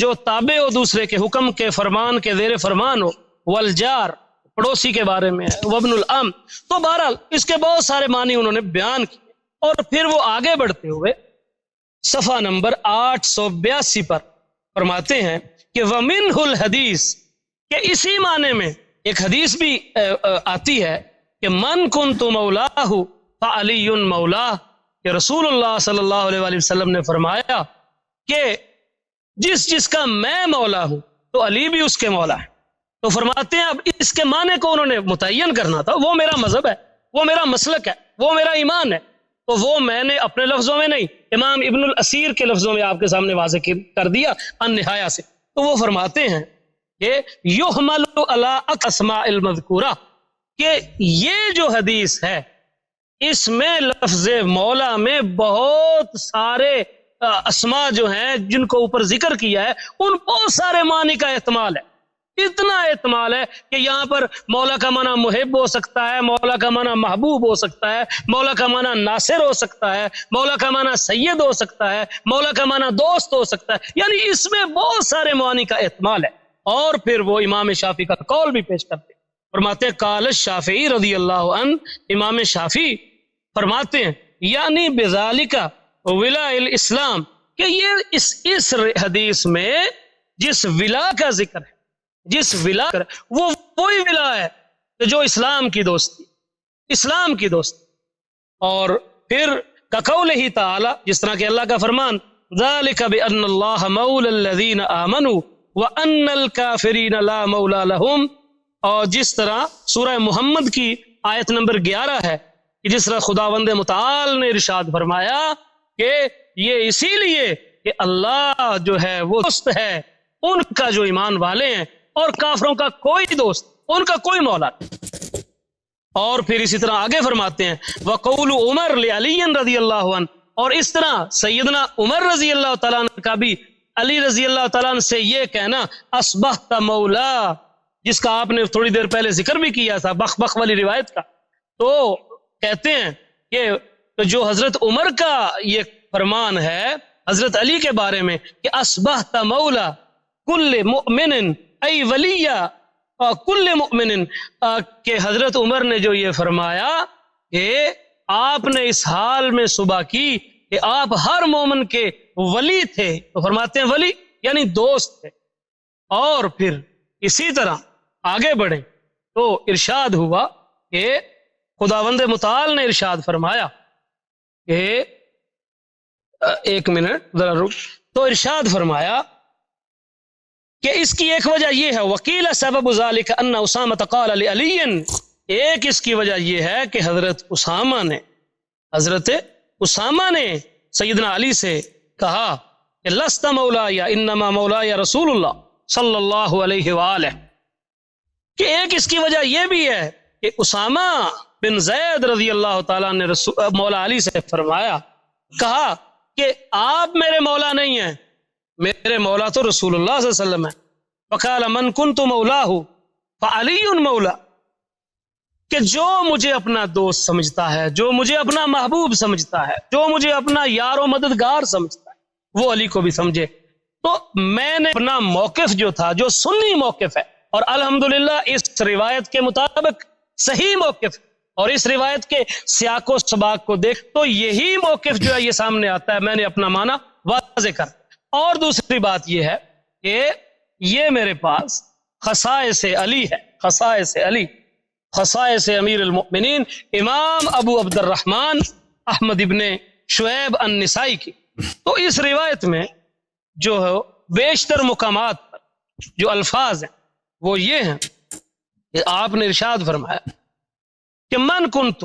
جو تابع ہو دوسرے کے حکم کے فرمان کے زیر فرمان ہو، والجار پڑوسی کے بارے میں ہے، وابن الام۔ تو بہرحال اس کے بہت سارے معنی انہوں نے بیان کیے، اور پھر وہ آگے بڑھتے ہوئے صفحہ نمبر 882 پر فرماتے ہیں کہ وَمِنْهُ الْحَدِيث، کہ اسی معنی میں ایک حدیث بھی آتی ہے کہ من کنت مولاہ فعلی مولاہ، کہ رسول اللہ صلی اللہ علیہ وآلہ وسلم نے فرمایا کہ جس کا میں مولا ہوں تو علی بھی اس کے مولا ہے۔ تو فرماتے ہیں اب اس کے معنی کو انہوں نے متعین کرنا تھا، وہ میرا مذہب ہے، وہ میرا مسلک ہے، وہ میرا ایمان ہے، تو وہ میں نے اپنے لفظوں میں نہیں، امام ابن الاسیر کے لفظوں میں آپ کے سامنے واضح کر دیا النہایہ سے۔ تو وہ فرماتے ہیں کہ یحمل علی اسماء المذکورہ، کہ یہ جو حدیث ہے اس میں لفظ مولا میں بہت سارے اسماء جو ہیں جن کو اوپر ذکر کیا ہے ان بہت سارے معنی کا احتمال ہے، اتنا احتمال ہے کہ یہاں پر مولا کا معنی محب ہو سکتا ہے، مولا کا معنی محبوب ہو سکتا ہے، مولا کا معنی ناصر ہو سکتا ہے، مولا کا معنی سید ہو سکتا ہے، مولا کا معنی دوست ہو سکتا ہے، یعنی اس میں بہت سارے معانی کا احتمال ہے۔ اور پھر وہ امام شافعی کا قول بھی پیش کرتے ہیں، فرماتے ہیں قال الشافعی رضی اللہ عنہ، امام شافعی فرماتے ہیں یعنی بذالک ولا الاسلام، کہ یہ اس حدیث میں جس ولا کا ذکر ہے، جس ولا وہ وہی ولا ہے کہ جو اسلام کی دوستی، اسلام کی دوستی۔ اور پھر کقولہ تعالی، جس طرح کہ اللہ کا فرمان ذالک بان اللہ مولا الذین آمنوا وان الکافرین لا مولا لهم، اور جس طرح سورہ محمد کی آیت نمبر 11 ہے کہ جس طرح خداوند متعال نے ارشاد فرمایا کہ یہ اسی لیے کہ اللہ جو ہے وہ دوست ہے ان کا جو ایمان والے ہیں، اور کافروں کا کوئی دوست، ان کا کوئی مولا نہیں۔ اور پھر اسی طرح آگے فرماتے ہیں وقول عمر لعلی رضی اللہ عنہ، اور اس طرح سیدنا عمر رضی اللہ تعالیٰ عنہ کا بھی علی رضی اللہ تعالیٰ عنہ سے یہ کہنا اصبحت مولا، جس کا آپ نے تھوڑی دیر پہلے ذکر بھی کیا تھا بخ والی روایت کا۔ تو کہتے ہیں کہ جو حضرت عمر کا یہ فرمان ہے حضرت علی کے بارے میں کہ اصبحت مولا کل مؤمن ای ولی کل مؤمن، کہ حضرت عمر نے جو یہ فرمایا کہ آپ نے اس حال میں صبح کی کہ آپ ہر مومن کے ولی تھے، تو فرماتے ہیں ولی یعنی دوست تھے۔ اور پھر اسی طرح آگے بڑھیں تو ارشاد ہوا کہ خداوند متعال نے ارشاد فرمایا کہ ایک منٹ ذرا رک، تو ارشاد فرمایا کہ اس کی ایک وجہ یہ ہے وکیل سبب ذالک ان اسامہ قال لعلی، ایک اس کی وجہ یہ ہے کہ حضرت اسامہ نے سیدنا علی سے کہا کہ لست مولایا انما مولایا رسول اللہ صلی اللہ علیہ وآلہ، کہ ایک اس کی وجہ یہ بھی ہے کہ اسامہ بن زید رضی اللہ تعالیٰ نے مولا علی سے فرمایا، کہا کہ آپ میرے مولا نہیں ہیں، میرے مولا تو رسول اللہ صلی اللہ علیہ وسلم ہے۔ فقال من کنت مولاہ فعلی مولا، کہ جو مجھے اپنا دوست سمجھتا ہے، جو مجھے اپنا محبوب سمجھتا ہے، جو مجھے اپنا یار و مددگار سمجھتا ہے وہ علی کو بھی سمجھے۔ تو میں نے اپنا موقف جو تھا، جو سنی موقف ہے، اور الحمدللہ اس روایت کے مطابق صحیح موقف، اور اس روایت کے سیاق و سباق کو دیکھ تو یہی موقف جو ہے یہ سامنے آتا ہے، میں نے اپنا معنی واضح کر۔ اور دوسری بات یہ ہے کہ یہ میرے پاس خصائص علی ہے، خصائص علی، خصائص امیر المؤمنین امام ابو عبد الرحمن احمد ابن شعیب النسائی کی۔ تو اس روایت میں جو ہے بیشتر مقامات پر جو الفاظ ہیں وہ یہ ہیں کہ آپ نے ارشاد فرمایا کہ من کنت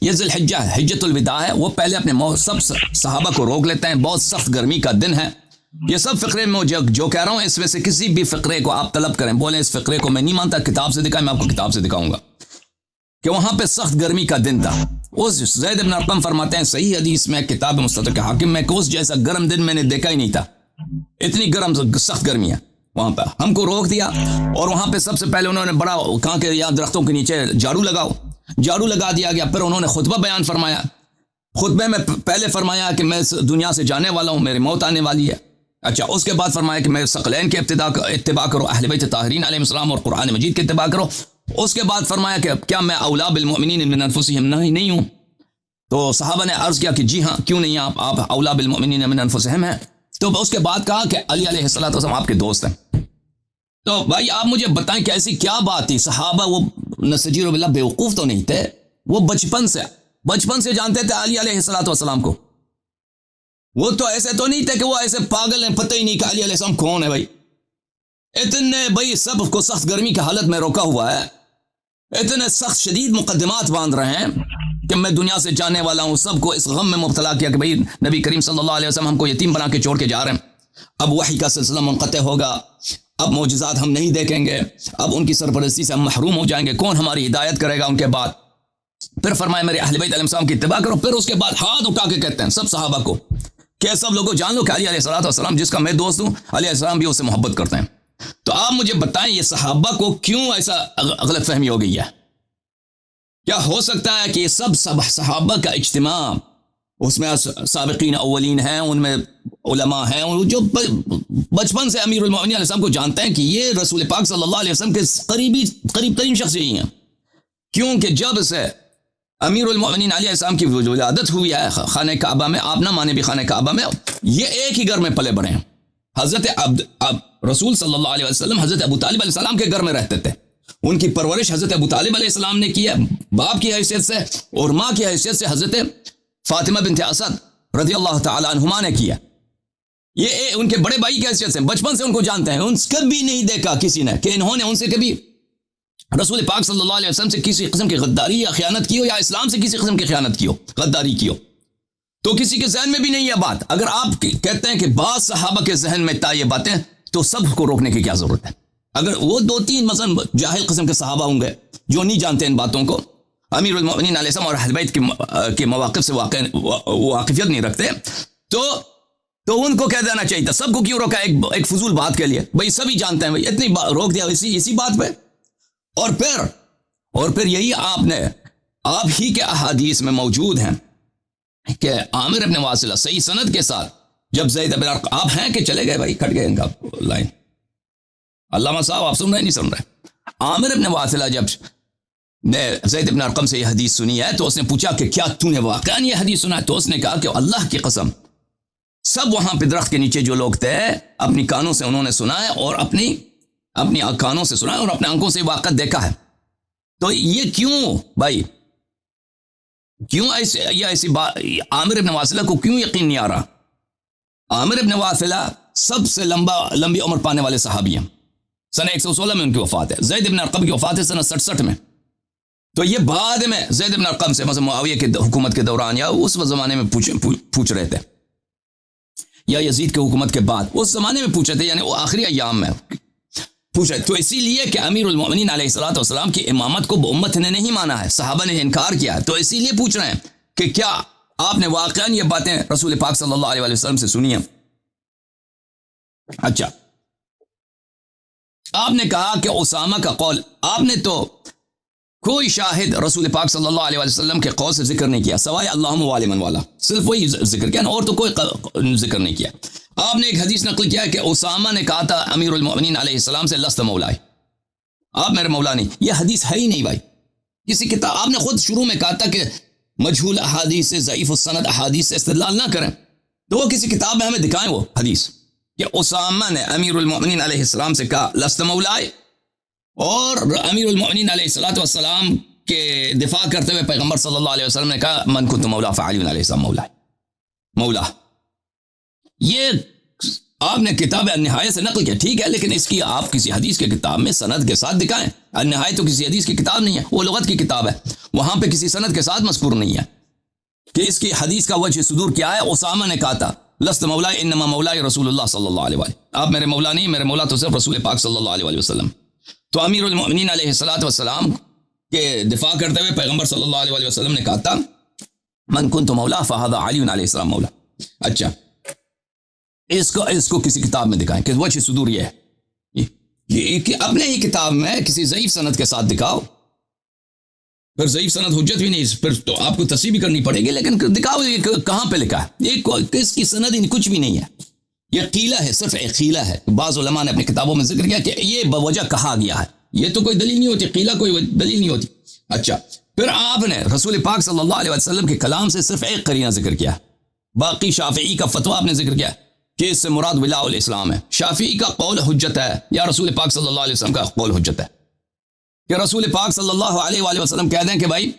یہ ذی الحجہ ہے، حجۃ الوداع ہے، وہ پہلے اپنے سب صحابہ کو روک لیتے ہیں، بہت سخت گرمی کا دن ہے. یہ سب فقرے میں جو کہہ رہا ہوں اس میں سے کسی بھی فقرے کو آپ طلب کریں، بولیں اس فقرے کو میں نہیں مانتا، کتاب سے دکھائیں، میں آپ کو کتاب سے دکھاؤں گا کہ وہاں پہ سخت گرمی کا دن تھا. اس زید بن ارقم فرماتے ہیں صحیح حدیث میں کتاب مستدرک حاکم میں کہ اس جیسا گرم دن میں نے دیکھا ہی نہیں تھا، اتنی گرم سخت گرمی ہے. وہاں پہ ہم کو روک دیا اور وہاں پہ سب سے پہلے انہوں نے بڑا کہا کہ یہاں درختوں کے نیچے جھاڑو لگاؤ، جھاڑو لگا دیا گیا. پھر انہوں نے خطبہ بیان فرمایا. خطبے میں پہلے فرمایا کہ میں اس دنیا سے جانے والا ہوں، میری موت آنے والی ہے. اچھا، اس کے بعد فرمایا کہ میں ثقلین کے اتباع کرو، اہل بیت طاہرین علیہ السلام اور قرآن مجید کے اتباع کرو. اس کے بعد فرمایا کہ کیا میں اولا بالمؤمنین من انفسہم نہیں ہوں؟ تو صحابہ نے عرض کیا کہ جی ہاں، کیوں نہیں آپ اولا بالمؤمنین من انفسہم ہیں. تو اس کے بعد کہا کہ علی علیہ السلام آپ کے دوست ہیں. تو بھائی آپ مجھے بتائیں کہ ایسی کیا بات تھی؟ صحابہ وہ نسجیر باللہ بیوقوف تو نہیں تھے، وہ بچپن سے جانتے تھے علی علیہ السلام کو. وہ تو ایسے تو نہیں تھے کہ وہ ایسے پاگل ہیں، پتہ ہی نہیں کہ علی علیہ السلام کون ہے. بھائی اتنے بھائی سب کو سخت گرمی کی حالت میں روکا ہوا ہے، اتنے سخت شدید مقدمات باندھ رہے ہیں کہ میں دنیا سے جانے والا ہوں، سب کو اس غم میں مبتلا کیا کہ بھئی نبی کریم صلی اللہ علیہ وسلم ہم کو یتیم بنا کے چھوڑ کے جا رہے ہیں، اب وحی کا سلسلہ منقطع ہوگا، اب معجزات ہم نہیں دیکھیں گے، اب ان کی سرپرستی سے ہم محروم ہو جائیں گے، کون ہماری ہدایت کرے گا ان کے بعد؟ پھر فرمایا میرے اہل بیت علیہ السلام کی اتباع کرو. پھر اس کے بعد ہاتھ اٹھا کے کہتے ہیں سب صحابہ کو کہ سب لوگوں جان لو کہ علی علیہ السلام جس کا میں دوست ہوں، علیہ السلام بھی اس سے محبت کرتے ہیں. تو آپ مجھے بتائیں یہ صحابہ کو کیوں ایسا غلط فہمی ہو گئی ہے؟ کیا ہو سکتا ہے کہ یہ سب صحابہ کا اجتماع، اس میں سابقین اولین ہیں، ان میں علماء ہیں جو بچپن سے امیر المؤمنین علیہ السلام کو جانتے ہیں کہ یہ رسول پاک صلی اللہ علیہ وسلم کے قریب ترین شخص یہی ہیں، کیونکہ جب سے امیر المؤمنین علیہ السلام کی ولادت ہوئی ہے خانہ کعبہ میں، آپ نہ مانے بھی خانہ کعبہ میں، یہ ایک ہی گھر میں پلے بڑھے ہیں. حضرت رسول صلی اللہ علیہ وسلم حضرت ابو طالب علیہ السلام کے گھر میں رہتے تھے، ان کی پرورش حضرت ابو طالب علیہ السلام نے کی ہے باپ کی حیثیت سے، اور ماں کی حیثیت سے حضرت فاطمہ بنت اسد رضی اللہ تعالی عنہما نے کیا. یہ ان کے بڑے بھائی کی حیثیت سے بچپن سے ان کو جانتے ہیں. ان کبھی نہیں دیکھا کسی نے کہ انہوں نے ان سے کبھی رسول پاک صلی اللہ علیہ وسلم سے کسی قسم کی غداری یا خیانت کی ہو، یا اسلام سے کسی قسم کی خیانت کی ہو، غداری کی ہو. تو کسی کے ذہن میں بھی نہیں ہے بات. اگر آپ کہتے ہیں کہ بعض صحابہ کے ذہن میں تا یہ باتیں، تو سب کو روکنے کی کیا ضرورت ہے؟ اگر وہ 2-3 مثلا جاہل قسم کے صحابہ ہوں گے جو نہیں جانتے ان باتوں کو، امیر المؤمنین علیہ السلام اور اہل بیت کے مواقف سے واقفیت نہیں رکھتے، تو ان کو کہہ دینا چاہیے تھا. سب کو کیوں روکا ایک فضول بات کے لیے؟ بھئی سبھی جانتے ہیں، بھئی اتنی روک دیا اسی بات پہ. اور پھر یہی آپ ہی کے احادیث میں موجود ہیں کہ عامر ابن واصلہ صحیح سند کے ساتھ جب زید بن ارقم، آپ ہیں کہ چلے گئے بھائی، کٹ گئے ان کا لائن، علامہ صاحب آپ سن رہے نہیں سن رہے؟ عامر ابن واصلہ جب نے زید بن ارقم سے یہ حدیث سنی ہے تو اس نے پوچھا کہ کیا تو نے واقعا یہ حدیث سنا ہے؟ تو اس نے کہا کہ اللہ کی قسم سب وہاں پہ درخت کے نیچے جو لوگ تھے اپنی کانوں سے انہوں نے سنا ہے، اور اپنی کانوں سے سنا ہے، اور اپنے آنکھوں سے واقعہ دیکھا ہے. تو یہ کیوں بھائی، کیوں ایسی بات؟ عامر ابن واصلہ کو کیوں یقین نہیں آ رہا؟ عامر ابن واصلہ سب سے لمبی عمر پانے والے صحابی ہیں، سنہ 116 میں ان کی وفات ہے. زید بن ارقم کی وفات ہے سنہ 67 میں. تو یہ بعد میں زید بن ارقم سے مثلا معاویہ کی حکومت کے دوران یا اس زمانے میں پوچھ رہے تھے، یا یزید کی حکومت کے بعد اس زمانے میں پوچھے تھے، یعنی وہ آخری ایام میں پوچھے. تو اسی لیے کہ امیر المؤمنین علیہ السلام کی امامت کو امت نے نہیں مانا ہے، صحابہ نے انکار کیا ہے، تو اسی لیے پوچھ رہے ہیں کہ کیا آپ نے واقعا یہ باتیں رسول پاک صلی اللہ علیہ وسلم سے سنی ہیں؟ اچھا، آپ نے کہا کہ اسامہ کا قول، آپ نے تو کوئی شاہد رسول پاک صلی اللہ علیہ وسلم کے قول سے ذکر نہیں کیا سوائے اللہم والمن والا، صرف وہی ذکر کیا، اور تو کوئی ذکر نہیں کیا. آپ نے ایک حدیث نقل کیا کہ اسامہ نے کہا تھا امیر المؤمنین علیہ السلام سے لست مولائی، آپ میرے مولا نہیں. یہ حدیث ہے ہی نہیں بھائی. کسی کتاب آپ نے خود شروع میں کہا تھا کہ مجہول احادیث سے، ضعیف السند احادیث سے استدلال نہ کریں، تو وہ کسی کتاب میں ہمیں دکھائیں وہ حدیث کہ اسامہ نے امیر المؤمنین علیہ السلام سے کہا لست مولائی، اور امیر المؤمنین علیہ السلام کے دفاع کرتے ہوئے پیغمبر صلی اللہ علیہ وسلم نے کہا من کنت مولا فعلی علیہ السلام مولا. یہ آپ نے کتاب النہایہ سے نقل کیا، ٹھیک ہے، لیکن اس کی آپ کسی حدیث کی کتاب میں سند کے ساتھ دکھائیں۔ النہایہ تو کسی حدیث کی کتاب نہیں ہے، وہ لغت کی کتاب ہے، وہاں پہ کسی سند کے ساتھ مذکور نہیں ہے کہ اس کی حدیث کا وجہ صدور کیا ہے۔ اسامہ نے کہا تھا لست مولا انما مولا رسول اللہ صلی اللہ علیہ وآلہ، آپ میرے مولا نہیں، میرے مولا تو صرف رسول پاک صلی اللہ علیہ وآلہ وسلم۔ تو امیر المؤمنین علیہ الصلوۃ والسلام کے دفاع کرتے ہوئے پیغمبر صلی اللہ علیہ وآلہ وسلم نے کہا تھا من کنت مولا فہذا علی علیہ السلام مولا۔ اچھا، اس کو کسی کتاب میں دکھائیں کہ وجہ صدور یہ ہے، یہ اپنے ہی کتاب میں کسی ضعیف سند کے ساتھ دکھاؤ، پھر ضعیف سند حجت بھی نہیں، پھر تو آپ کو تصحیح بھی کرنی پڑے گی، لیکن دکھاؤ یہ کہاں پہ لکھا ہے، یہ اس کی سند ہی کچھ بھی نہیں ہے، یہ قیلہ ہے، صرف ایک قیلہ ہے۔ بعض علماء نے اپنی کتابوں میں ذکر کیا کہ یہ بوجہ کہا گیا ہے، یہ تو کوئی دلیل نہیں ہوتی، قیلہ کوئی دلیل نہیں ہوتی۔ اچھا، پھر آپ نے رسول پاک صلی اللہ علیہ وسلم کے کلام سے صرف ایک قرینہ ذکر کیا، باقی شافعی کا فتویٰ آپ نے ذکر کیا کہ اس سے مراد ولاء الاسلام ہے۔ شافعی کا قول حجت ہے یا رسول پاک صلی اللہ علیہ وسلم کا قول حجت ہے؟ کہ رسول پاک صلی اللہ علیہ وآلہ وسلم کہہ دیں کہ بھائی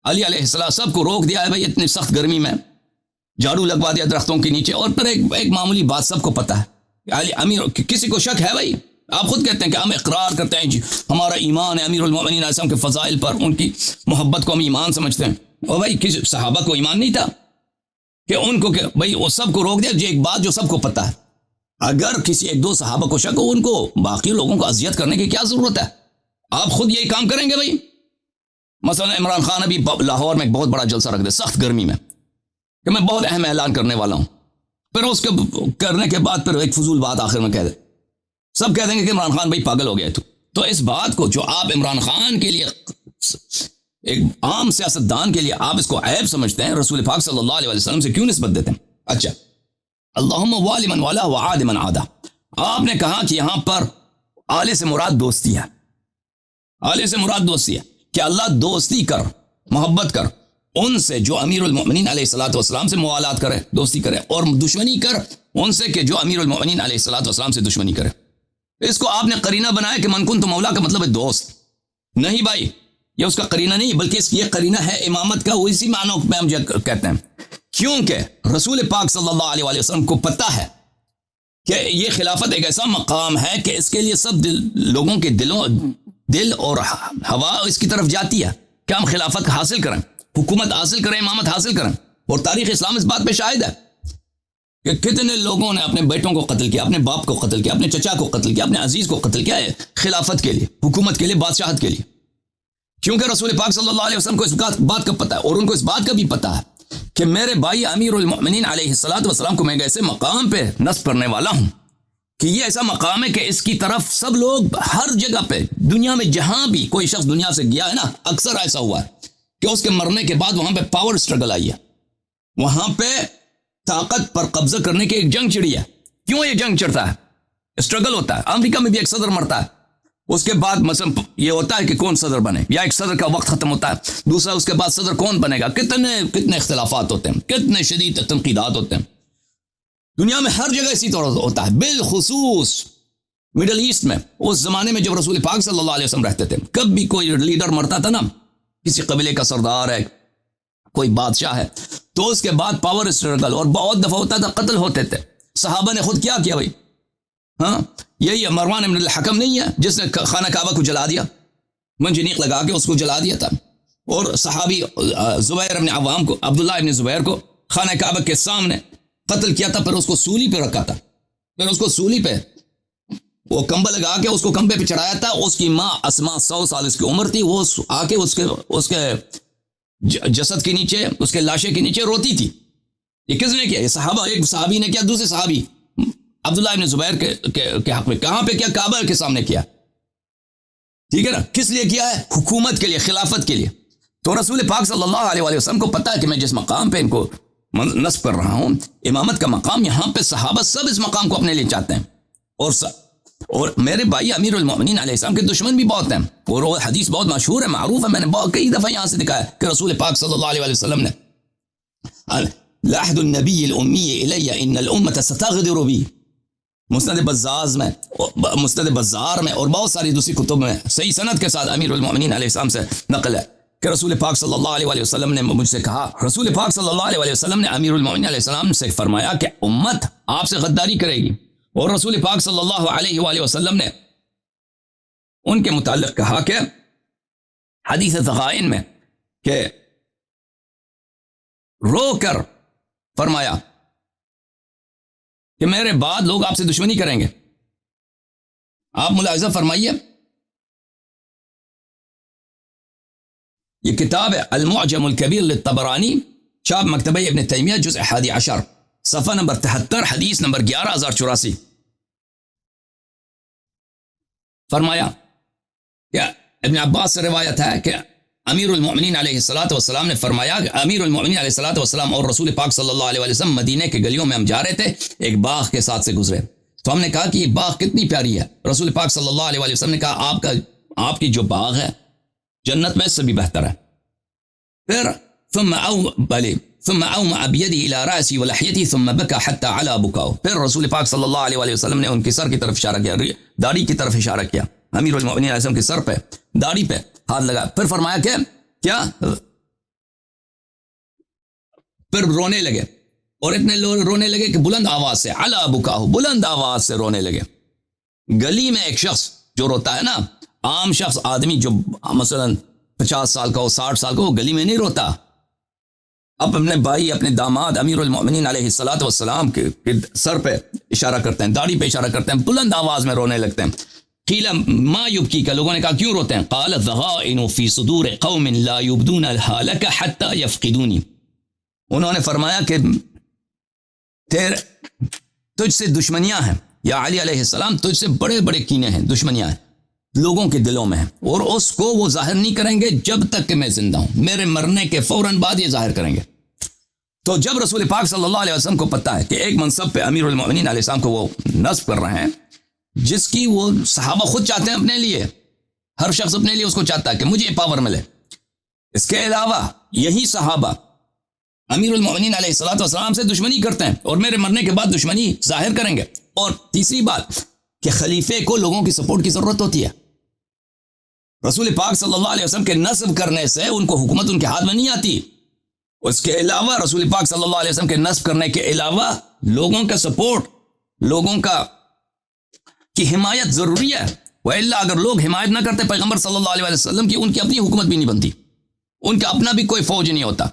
علی علیہ السلام سب کو روک دیا ہے بھائی اتنی سخت گرمی میں، جھاڑو لگوا دیا درختوں کے نیچے، اور پھر ایک معمولی بات سب کو پتہ ہے، علی امیر، کسی کو شک ہے بھائی؟ آپ خود کہتے ہیں کہ ہم اقرار کرتے ہیں جی ہمارا ایمان ہے امیر المؤمنین علیہ السلام کے فضائل پر، ان کی محبت کو ہم ایمان سمجھتے ہیں، اور بھائی کسی صحابہ کو ایمان نہیں تھا کہ ان کو کہ بھائی وہ سب کو روک دیا، جو ایک بات جو سب کو پتہ ہے، اگر کسی ایک دو صحابہ کو شک ہو، ان کو باقی لوگوں کو اذیت کرنے کی کیا ضرورت ہے؟ آپ خود یہی کام کریں گے بھائی؟ مثلا عمران خان ابھی لاہور میں ایک بہت بڑا جلسہ رکھ دے سخت گرمی میں کہ میں بہت اہم اعلان کرنے والا ہوں، پھر اس کے کرنے کے بعد پھر ایک فضول بات آخر میں کہہ دے، سب کہہ دیں گے کہ عمران خان بھائی پاگل ہو گیا تو اس بات کو جو آپ عمران خان کے لیے ایک عام سیاستدان کے لیے آپ اس کو عیب سمجھتے ہیں، رسول پاک صلی اللہ علیہ وسلم سے کیوں نسبت دیتے ہیں؟ اچھا، اللہم والی من والا وعاد من عادا، آپ نے کہا کہ یہاں پر آلے سے مراد دوستی ہے، آلے سے مراد دوستی ہے کہ اللہ دوستی کر، محبت کر ان سے جو امیر المؤمنین علیہ الصلوۃ والسلام سے موالات کرے، دوستی کرے، اور دشمنی کر ان سے کہ جو امیر المؤمنین علیہ الصلوۃ والسلام سے دشمنی کرے۔ اس کو آپ نے قرینہ بنایا کہ من کنت مولا کا مطلب ہے دوست، نہیں بھائی، یہ اس کا قرینہ نہیں، بلکہ اس کی یہ قرینہ ہے امامت کا، وہ اسی معنوں میں ہم کہتے ہیں، کیونکہ رسول پاک صلی اللہ علیہ وآلہ وسلم کو پتہ ہے کہ یہ خلافت ایک ایسا مقام ہے کہ اس کے لیے سب لوگوں کے دل اور ہوا اس کی طرف جاتی ہے کہ ہم خلافت حاصل کریں، حکومت حاصل کریں، امامت حاصل کریں، اور تاریخ اسلام اس بات پہ شاہد ہے کہ کتنے لوگوں نے اپنے بیٹوں کو قتل کیا، اپنے باپ کو قتل کیا، اپنے چچا کو قتل کیا، اپنے عزیز کو قتل کیا ہے خلافت کے لیے، حکومت کے لیے، بادشاہت کے لیے، کیونکہ رسول پاک صلی اللہ علیہ وسلم کو اس بات کا پتہ ہے، اور ان کو اس بات کا بھی پتہ ہے کہ میرے بھائی امیر المؤمنین علیہ الصلوۃ والسلام کو میں ایسے مقام پہ نصب کرنے والا ہوں کہ یہ ایسا مقام ہے کہ اس کی طرف سب لوگ ہر جگہ پہ دنیا میں جہاں بھی کوئی شخص دنیا سے گیا ہے نا، اکثر ایسا ہوا ہے کہ اس کے مرنے کے بعد وہاں پہ پاور اسٹرگل آئی ہے، وہاں پہ طاقت پر قبضہ کرنے کی ایک جنگ چھڑی ہے۔ کیوں یہ جنگ چڑھتا ہے؟ اسٹرگل ہوتا ہے، امریکہ میں بھی ایک صدر مرتا ہے، اس کے بعد مثلا یہ ہوتا ہے کہ کون صدر بنے، یا ایک صدر کا وقت ختم ہوتا ہے، دوسرا اس کے بعد صدر کون بنے گا، کتنے اختلافات ہوتے ہیں، کتنے شدید تنقیدات ہوتے ہیں، دنیا میں ہر جگہ اسی طرح ہوتا ہے، بالخصوص مڈل ایسٹ میں اس زمانے میں جب رسول پاک صلی اللہ علیہ وسلم رہتے تھے، کب بھی کوئی لیڈر مرتا تھا نا، کسی قبیلے کا سردار ہے، کوئی بادشاہ ہے، تو اس کے بعد پاور اسٹرگل، اور بہت دفعہ ہوتا تھا قتل ہوتے تھے۔ صحابہ نے خود کیا بھائی، ہاں یہی مروان بن الحکم نہیں ہے جس نے خانہ کعبہ کو جلا دیا، منجنیق لگا کے اس کو جلا دیا تھا، اور صحابی زبیر بن عوام کو، عبداللہ بن زبیر کو خانہ کعبہ کے سامنے قتل کیا تھا، پھر اس کو سولی پہ رکھا تھا، پھر اس کو سولی پہ وہ کمبل لگا کے اس کو کمبے پہ چڑھایا تھا، اس کی ماں اسما 100 سال اس کی عمر تھی، وہ آ کے اس کے جسد کے نیچے، اس کے لاشے کے نیچے روتی تھی۔ یہ کس نے کیا؟ یہ صحابہ، ایک صحابی نے کیا، دوسرے صحابی عبداللہ ابن زبیر کے حق میں، کہاں پہ کیا؟ کعبہ کے سامنے کیا، ٹھیک ہے نا، کس لیے کیا ہے؟ حکومت کے لیے، خلافت کے لیے۔ تو رسول پاک صلی اللہ علیہ وآلہ وسلم کو پتہ ہے کہ میں جس مقام پہ ان کو نصب کر رہا ہوں، امامت کا مقام، یہاں پہ صحابہ سب اس مقام کو اپنے لیے چاہتے ہیں، اور میرے بھائی امیر المؤمنین علیہ السلام کے دشمن بھی بہت ہیں، اور وہ حدیث بہت مشہور ہے، معروف ہے، میں نے کئی دفعہ یہاں سے دکھایا کہ رسول پاک صلی اللہ علیہ وسلم نے لعہد النبی الامی الی ان الامة ستغدر بی، مسند بزار میں اور بہت ساری دوسری کتب میں صحیح سند کے ساتھ امیر المؤمنین علیہ السلام سے نقل ہے کہ رسول پاک صلی اللہ علیہ وسلم نے مجھ سے کہا، رسول پاک صلی اللہ علیہ وسلم نے امیر المومنین علیہ السلام سے فرمایا کہ امت آپ سے غداری کرے گی، اور رسول پاک صلی اللہ علیہ وآلہ وسلم نے ان کے متعلق کہا کہ حدیث ثقائن میں کہ رو کر فرمایا کہ میرے بعد لوگ آپ سے دشمنی کریں گے۔ آپ ملاحظہ فرمائیے، یہ کتاب ہے المعجم الکبیر للطبرانی، چاپ مکتبہ ابن تیمیہ، جزء 11، صفحہ نمبر 73، حدیث نمبر 11084۔ فرمایا کہ ابن عباس سے روایت ہے کہ امیر المؤمنین علیہ الصلوۃ والسلام نے فرمایا کہ امیر المؤمنین علیہ الصلوۃ والسلام اور رسول پاک صلی اللہ علیہ وسلم مدینے کے گلیوں میں ہم جا رہے تھے، ایک باغ کے ساتھ سے گزرے، تو ہم نے کہا کہ یہ باغ کتنی پیاری ہے۔ رسول پاک صلی اللہ علیہ وسلم نے کہا آپ کی جو باغ ہے جنت میں سے بھی بہتر ہے۔ پھر ثم اومع بيده الى راسي ولحيتي ثم بكى حتى على بكاؤه، پھر رسول پاک صلی اللہ علیہ وسلم نے ان کے سر کی طرف اشارہ کیا، داڑھی کی طرف اشارہ کیا، امیر المؤمنین علیہ السلام کے سر پہ داڑھی پہ ہاتھ لگا، پھر فرمایا کہ کیا، پھر رونے لگے، اور اتنے رونے لگے کہ بلند آواز سے، علی بکاؤ، بلند آواز سے رونے لگے۔ گلی میں ایک شخص جو روتا ہے نا، عام شخص آدمی جو مثلا 50 سال کا ہو، 60 سال کا ہو، گلی میں نہیں روتا، اب اپنے بھائی، اپنے داماد امیر المؤمنین علیہ الصلوۃ والسلام کے سر پہ اشارہ کرتے ہیں، داڑھی پہ اشارہ کرتے ہیں، بلند آواز میں رونے لگتے ہیں۔ قیل ما یبکی کا، لوگوں نے کہا کیوں روتے ہیں؟ قال الضغائن فی صدور قوم لا یبدون الحالک حتی یفقدونی، انہوں نے فرمایا کہ تجھ سے دشمنیاں ہیں یا علی علیہ السلام، تجھ سے بڑے بڑے کینے ہیں، دشمنیاں ہیں لوگوں کے دلوں میں ہیں، اور اس کو وہ ظاہر نہیں کریں گے جب تک کہ میں زندہ ہوں، میرے مرنے کے فوراً بعد یہ ظاہر کریں گے۔ تو جب رسول پاک صلی اللہ علیہ وسلم کو پتہ ہے کہ ایک منصب پہ امیر المؤمنین علیہ السلام کو وہ نصب کر رہے ہیں جس کی وہ صحابہ خود چاہتے ہیں اپنے لیے، ہر شخص اپنے لیے اس کو چاہتا ہے کہ مجھے پاور ملے، اس کے علاوہ یہی صحابہ امیر المؤمنین علیہ الصلوۃ والسلام سے دشمنی کرتے ہیں اور میرے مرنے کے بعد دشمنی ظاہر کریں گے۔ اور تیسری بات کہ خلیفے کو لوگوں کی سپورٹ کی ضرورت ہوتی ہے، رسول پاک صلی اللہ علیہ وسلم کے نصب کرنے سے ان کو حکومت ان کے ہاتھ میں نہیں آتی، اس کے علاوہ رسول پاک صلی اللہ علیہ وسلم کے نصب کرنے کے علاوہ لوگوں کا سپورٹ، لوگوں کی حمایت ضروری ہے، وإلا اگر لوگ حمایت نہ کرتے پیغمبر صلی اللہ علیہ وسلم کی، ان کی اپنی حکومت بھی نہیں بنتی، ان کا اپنا بھی کوئی فوج نہیں ہوتا۔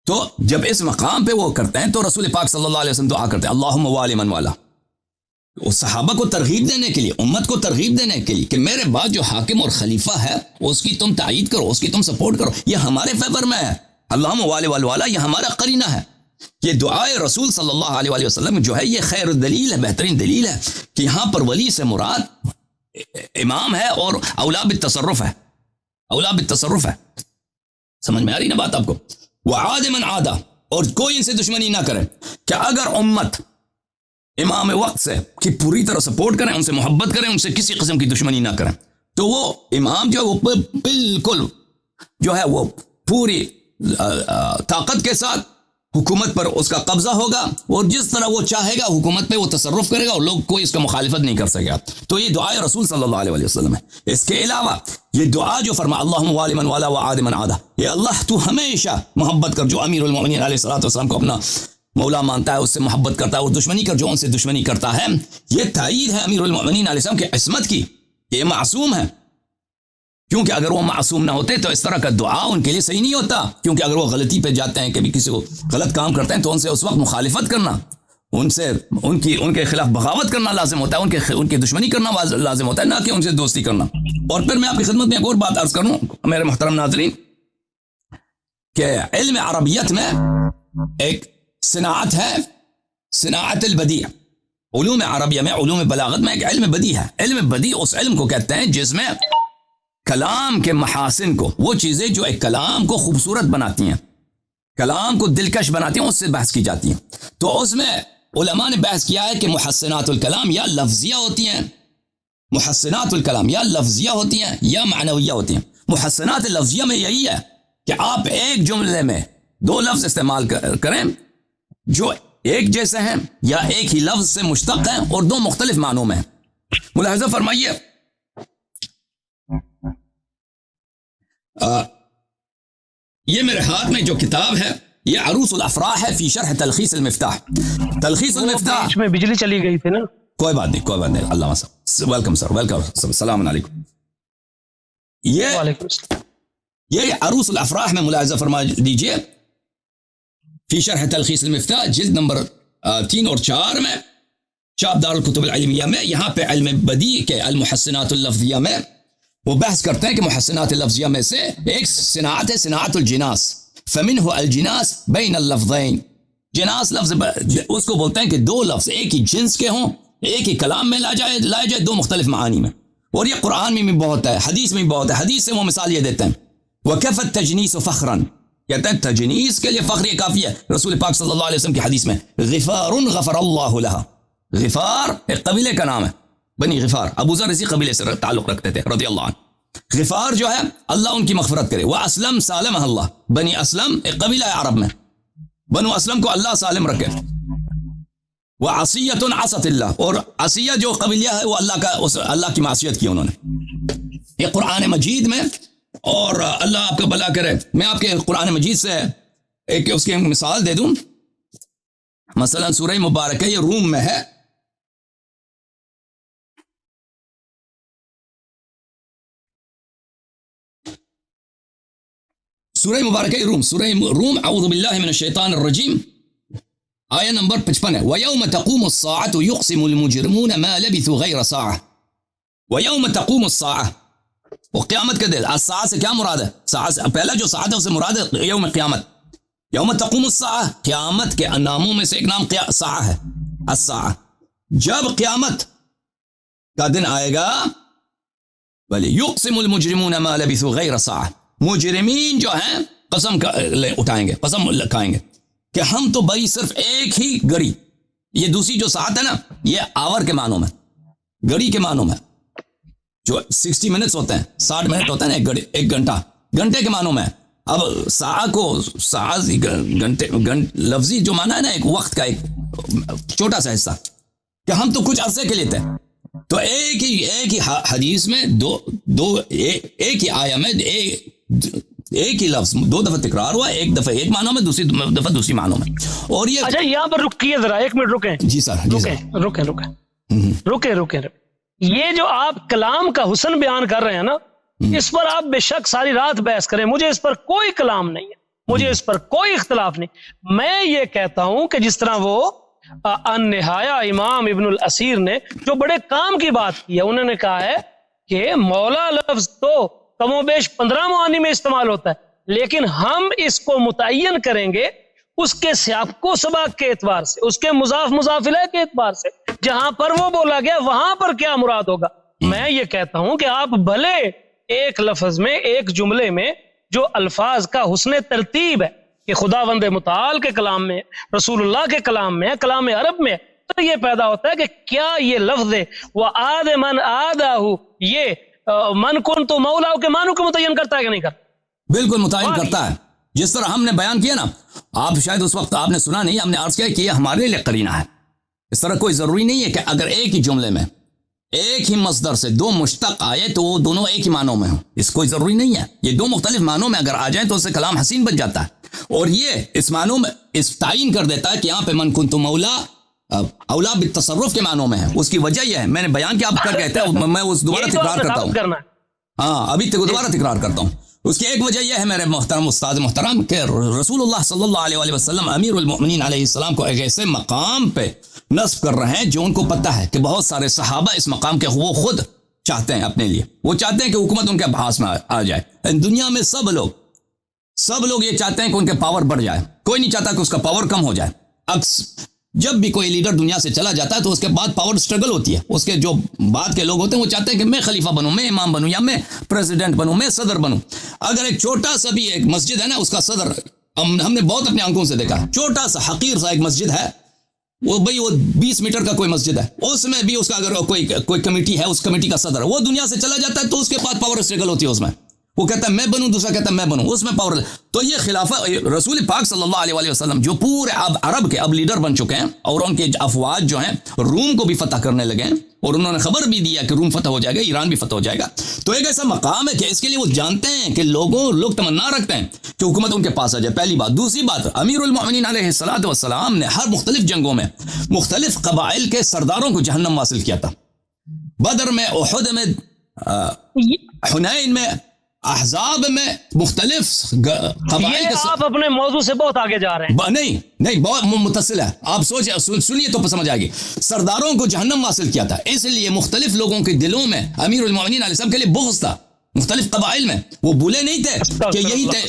تو جب اس مقام پہ وہ کرتے ہیں تو رسول پاک صلی اللہ علیہ وسلم دعا کرتے ہیں اللہم والی من والا، اس صحابہ کو ترغیب دینے کے لیے، امت کو ترغیب دینے کے لیے کہ میرے بعد جو حاکم اور خلیفہ ہے اس کی تم تائید کرو، اس کی تم سپورٹ کرو، یہ ہمارے فیور میں ہے، اللہم والی والا، یہ ہمارا قرینہ ہے۔ یہ دعائے رسول صلی اللہ علیہ وآلہ وسلم جو ہے یہ خیر دلیل ہے، بہترین دلیل ہے کہ یہاں پر ولی سے مراد امام ہے اور اولا بالتصرف ہے، اولا بالتصرف ہے۔ سمجھ میں آ رہی نا بات آپ کو؟ وعاد من عادہ، اور کوئی ان سے دشمنی نہ کرے، کہ اگر امت امام وقت سے کہ پوری طرح سپورٹ کریں، ان سے محبت کریں، ان سے کسی قسم کی دشمنی نہ کریں، تو وہ امام جو ہے وہ بالکل جو ہے وہ پوری طاقت کے ساتھ حکومت پر اس کا قبضہ ہوگا، اور جس طرح وہ چاہے گا حکومت پہ وہ تصرف کرے گا، اور لوگ کوئی اس کا مخالفت نہیں کر سکے گا۔ تو یہ دعائے رسول صلی اللہ علیہ وسلم ہے۔ اس کے علاوہ یہ دعا جو فرما اللہم والی من والا وعاد من عادہ، یہ اللہ تو ہمیشہ محبت کر جو امیر المؤمنین علیہ الصلوۃ والسلام کو اپنا مولا مانتا ہے، اس سے محبت کرتا ہے، اور دشمنی کر جو ان سے دشمنی کرتا ہے، یہ تائید ہے امیر المؤمنین علیہ السلام کی عصمت کی، یہ معصوم ہے، کیونکہ اگر وہ معصوم نہ ہوتے تو اس طرح کا دعا ان کے لیے صحیح نہیں ہوتا، کیونکہ اگر وہ غلطی پہ جاتے ہیں، کبھی کسی کو غلط کام کرتے ہیں، تو ان سے اس وقت مخالفت کرنا، ان کے خلاف بغاوت کرنا لازم ہوتا ہے، ان کی دشمنی کرنا لازم ہوتا ہے، نہ کہ ان سے دوستی کرنا۔ اور پھر میں آپ کی خدمت میں ایک اور بات عرض کروں میرے محترم ناظرین، کہ علم عربیت میں ایک صناعت ہے، صناعت البدیع، علوم عربیہ میں، علوم بلاغت میں ایک علم بدیع ہے۔ علم بدیع اس علم کو کہتے ہیں جس میں کلام کے محاسن کو، وہ چیزیں جو ایک کلام کو خوبصورت بناتی ہیں، کلام کو دلکش بناتی ہیں، اس سے بحث کی جاتی ہیں۔ تو اس میں علماء نے بحث کیا ہے کہ محسنات الکلام یا لفظیہ ہوتی ہیں، محسنات الکلام یا لفظیہ ہوتی ہیں یا معنویہ ہوتی ہیں۔ محسنات لفظیہ میں یہی ہے کہ آپ ایک جملے میں 2 لفظ استعمال کریں جو ایک جیسے ہیں یا ایک ہی لفظ سے مشتق ہیں اور 2 مختلف معنوں میں ہیں۔ ملاحظہ فرمائیے، یہ میرے ہاتھ میں جو کتاب ہے یہ عروس الافراح ہے فی شرح تلخیص المفتاح. تلخیص المفتاح. بیچ میں بجلی چلی گئی تھی نا. کوئی بات نہیں کوئی بات نہیں. اللہ مسا ویلکم سر ویلکم. السلام علیکم. یہ عروس الافراح میں ملاحظہ فرما دیجئے فی شرح تلخیص المفتاح جلد نمبر 3 اور 4 میں چاپ دار الکتب العلمیہ میں. یہاں پہ علم بدیع کے المحسنات اللفظیہ میں وہ بحث کرتے ہیں کہ محسنات اللفظیہ میں سے ایک صناعت ہے صناعت الجناس. فمنہ الجناس بین اللفظین. جناس لفظ اس کو بولتے ہیں کہ دو لفظ ایک ہی جنس کے ہوں, ایک ہی کلام میں لائے جائے دو مختلف معانی میں. اور یہ قرآن میں بھی بہت ہے, حدیث میں بھی بہت ہے. حدیث سے وہ مثال یہ دیتے ہیں وَكَفَ التَّجْنِيسُ فَخْرًا, کہتے ہیں تجنیس کے لیے فخر یہ کافی ہے. رسول پاک صلی اللہ علیہ وسلم کی حدیث میں غفار غفر اللہ لہا. غفار ایک قبیلے کا نام ہے, بنی غفار. ابو ذر اسی قبیلے سے تعلق رکھتے تھے رضی اللہ عنہ. غفار جو ہے اللہ ان کی مغفرت کرے. وَأَسْلَمْ سَالَمَهَ اللہ. بنی اسلم ایک قبیلہ ہے عرب میں, بنو اسلم کو اللہ سالم رکھے. وَعَصِيَّةٌ عَصَتِ اللہ, اور عصیہ جو قبیلہ ہے وہ اللہ کی معصیت کی انہوں نے. یہ قرآن مجید میں, اور اللہ آپ کا بھلا کرے. میں آپ کے قرآن مجید سے ایک اس کی مثال دے دوں. مثلا سورہ مبارکہ یہ روم میں ہے. سورہ مبارکہ روم, سورہ روم اعوذ باللہ من الشیطان الرجیم, آیہ نمبر 55 ہے. وَيَوْمَ تَقُومُ السَّاعَةُ يُقْسِمُ الْمُجْرِمُونَ مَا لَبِثُوا غَيْرَ سَاعَةٍ. وَيَوْمَ تَقُومُ السَّاعَةُ, وہ قیامت کے دن. الساعہ سے کیا مراد ہے؟ ساعہ پہلا جو ساعت ہے اسے مراد ہے یوم قیامت. یوم تقوم الساعہ, قیامت کے ناموں میں سے ایک نام ساعہ ہے, الساعہ. جب قیامت کا دن آئے گا بلی یقسم المجرمون ما لبثوا غیر ساعہ, مجرمین جو ہیں قسم اٹھائیں گے, قسم کھائیں گے کہ ہم تو بھائی صرف ایک ہی گھڑی, یہ دوسری جو ساعت ہے نا یہ آور کے معنوں میں, گھڑی کے معنوں میں, جو 60 منٹس ہوتے ہیں 60 منٹ ہوتے ہیں نا ایک گھنٹہ, گھنٹے کے معنوں میں. اب ساعہ کو گھنٹے لفظی جو معنی ہے نا ایک وقت کا ایک چھوٹا سا حصہ, کہ ہم تو کچھ عرصے کے لیے تھے. تو ایک ہی حدیث میں ایک ہی آیا میں ایک ہی لفظ دو دفعہ تکرار ہوا, ایک دفعہ ایک معنوں میں, دوسری دفعہ دوسری معنوں میں. اور یہ اچھا یہاں پر رکیے ذرا, ایک منٹ رکیں. جی سر, رکیں. یہ جو آپ کلام کا حسن بیان کر رہے ہیں نا, اس پر آپ بے شک ساری رات بحث کریں, مجھے اس پر کوئی کلام نہیں ہے, مجھے اس پر کوئی اختلاف نہیں. میں یہ کہتا ہوں کہ جس طرح وہ النہایہ امام ابن الاسیر نے جو بڑے کام کی بات کی ہے, انہوں نے کہا ہے کہ مولا لفظ تو کم و بیش 15 معانی میں استعمال ہوتا ہے, لیکن ہم اس کو متعین کریں گے اس کے سیاق و سباق کے اعتبار سے, اس کے مضاف مضاف الیہ کے اعتبار سے, جہاں پر وہ بولا گیا وہاں پر کیا مراد ہوگا. میں یہ کہتا ہوں کہ آپ بھلے ایک لفظ میں ایک جملے میں جو الفاظ کا حسن ترتیب ہے کہ خداوند متعال کے کلام میں, رسول اللہ کے کلام میں, کلام عرب میں, تو یہ پیدا ہوتا ہے کہ کیا یہ لفظ وَآدَ مَنْ آدَاهُ یہ من کن تو مولا کے معنوں کو متعین کرتا ہے کہ نہیں کرتا؟ بالکل متعین کرتا ہے. جس طرح ہم نے بیان کیا نا, آپ شاید اس وقت آپ نے سنا نہیں, ہم نے عرض کیا کہ یہ ہمارے لیے قرینہ ہے. اس طرح کوئی ضروری نہیں ہے کہ اگر ایک ہی جملے میں ایک ہی مصدر سے دو مشتق آئے تو وہ دونوں ایک ہی معنوں میں ہوں, اس کوئی ضروری نہیں ہے. یہ دو مختلف معنوں میں اگر آ جائیں تو اس سے کلام حسین بن جاتا ہے. اور یہ اس معنوں میں اس تعین کر دیتا ہے کہ یہاں پہ من کنت مولا اولا بالتصرف کے معنوں میں ہے. اس کی وجہ یہ ہے, میں نے بیان کیا آپ کر کہتے ہیں, میں اس دوبارہ تکرار کرتا ہوں. ہاں ابھی دوبارہ تکرار کرتا ہوں. اس کی ایک وجہ یہ ہے میرے محترم استاد محترم کہ رسول اللہ صلی اللہ علیہ وسلم امیر المؤمنین علیہ السلام کو ایک ایسے مقام پہ نصب کر رہے ہیں جو ان کو پتہ ہے کہ بہت سارے صحابہ اس مقام کے وہ خود چاہتے ہیں اپنے لیے, وہ چاہتے ہیں کہ حکومت ان کے پاس میں آ جائے. دنیا میں سب لوگ یہ چاہتے ہیں کہ ان کے پاور بڑھ جائے, کوئی نہیں چاہتا کہ اس کا پاور کم ہو جائے. جب بھی کوئی لیڈر دنیا سے چلا جاتا ہے تو اس کے بعد پاور سٹرگل ہوتی ہے. اس کے جو بعد کے لوگ ہوتے ہیں وہ چاہتے ہیں کہ میں خلیفہ بنوں, میں امام بنوں, یا میں پریزیڈنٹ بنوں, میں صدر بنوں. اگر ایک چھوٹا سا بھی ایک مسجد ہے نا, اس کا صدر ہم نے بہت اپنے آنکھوں سے دیکھا, چھوٹا سا حقیر سا ایک مسجد ہے, وہ 20 میٹر کا کوئی مسجد ہے, اس میں بھی اس کا اگر کوئی کمیٹی ہے, اس کمیٹی کا صدر وہ دنیا سے چلا جاتا ہے تو اس کے بعد پاور سٹرگل ہوتی ہے اس میں. وہ کہتا ہے میں بنوں، دوسرا کہتا ہے میں بنوں، اس میں پاور. تو یہ خلافہ رسول پاک صلی اللہ علیہ وسلم جو پورے اب عرب کے اب لیڈر بن چکے ہیں، اور ان کے افواج جو ہیں روم کو بھی فتح کرنے لگے ہیں، اور انہوں نے خبر بھی دیا کہ روم فتح ہو جائے گا، ایران بھی فتح ہو جائے گا. تو ایک ایسا مقام ہے کہ اس کے لیے وہ جانتے ہیں کہ لوگ تمنا رکھتے ہیں کہ حکومت ان کے پاس آ جائے. پہلی بات. دوسری بات، امیر المؤمنین علیہ الصلوۃ والسلام نے ہر مختلف جنگوں میں مختلف قبائل کے سرداروں کو جہنم واصل کیا تھا. بدر میں، احد میں، حنین میں، احزاب میں، مختلف قبائل یہ کے آپ اپنے موضوع سے بہت آگے جا رہے ہیں. نہیں بہت متصل ہے. آپ سنیے تو سمجھ آئے گی. سرداروں کو جہنم واصل کیا تھا، اس لیے مختلف لوگوں کے دلوں میں امیر المؤمنین علیہ السلام کے لیے بغض تھا. مختلف قبائل میں وہ بھولے نہیں تھے کہ یہی تھے.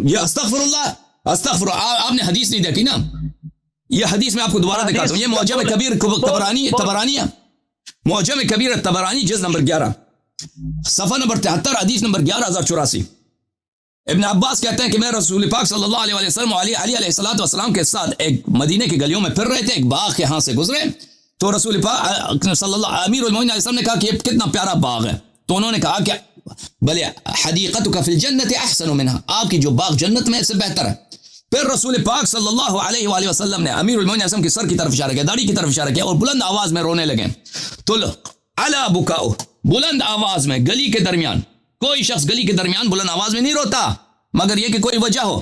یہ استغفر اللہ. آپ نے حدیث نہیں دیکھی نا. یہ حدیث میں آپ کو دوبارہ دکھاتا ہوں. یہ معجم کبیر طبرانی، معجم کبیر طبرانی، جلد نمبر 11، صفحہ نمبر 73، حدیث نمبر 11084. ابن عباس کہتے ہیں کہ میں رسول پاک صلی اللہ علیہ وسلم علی علیہ الصلوۃ والسلام کے ساتھ ایک مدینے کی گلیوں میں پھر رہے تھے. ایک باغ کے ہاں سے گزرے تو رسول پاک صلی اللہ امیر المؤمنین علیہ السلام نے کہا کہ یہ کتنا پیارا باغ ہے. تو انہوں نے کہا کہ بلے حدیقتک فی الجنت احسن منها، آپ کی جو باغ جنت میں اس سے بہتر ہے. پھر رسول پاک صلی اللہ علیہ وآلہ وسلم نے امیر المؤمنین علیہ السلام کے سر کی طرف اشارہ کیا، داڑھی کی طرف اشارہ کیا، اور بلند آواز میں رونے لگے. تو علا بکاؤ، بلند آواز میں گلی کے درمیان. کوئی شخص گلی کے درمیان بلند آواز میں نہیں روتا مگر یہ کہ کوئی وجہ ہو.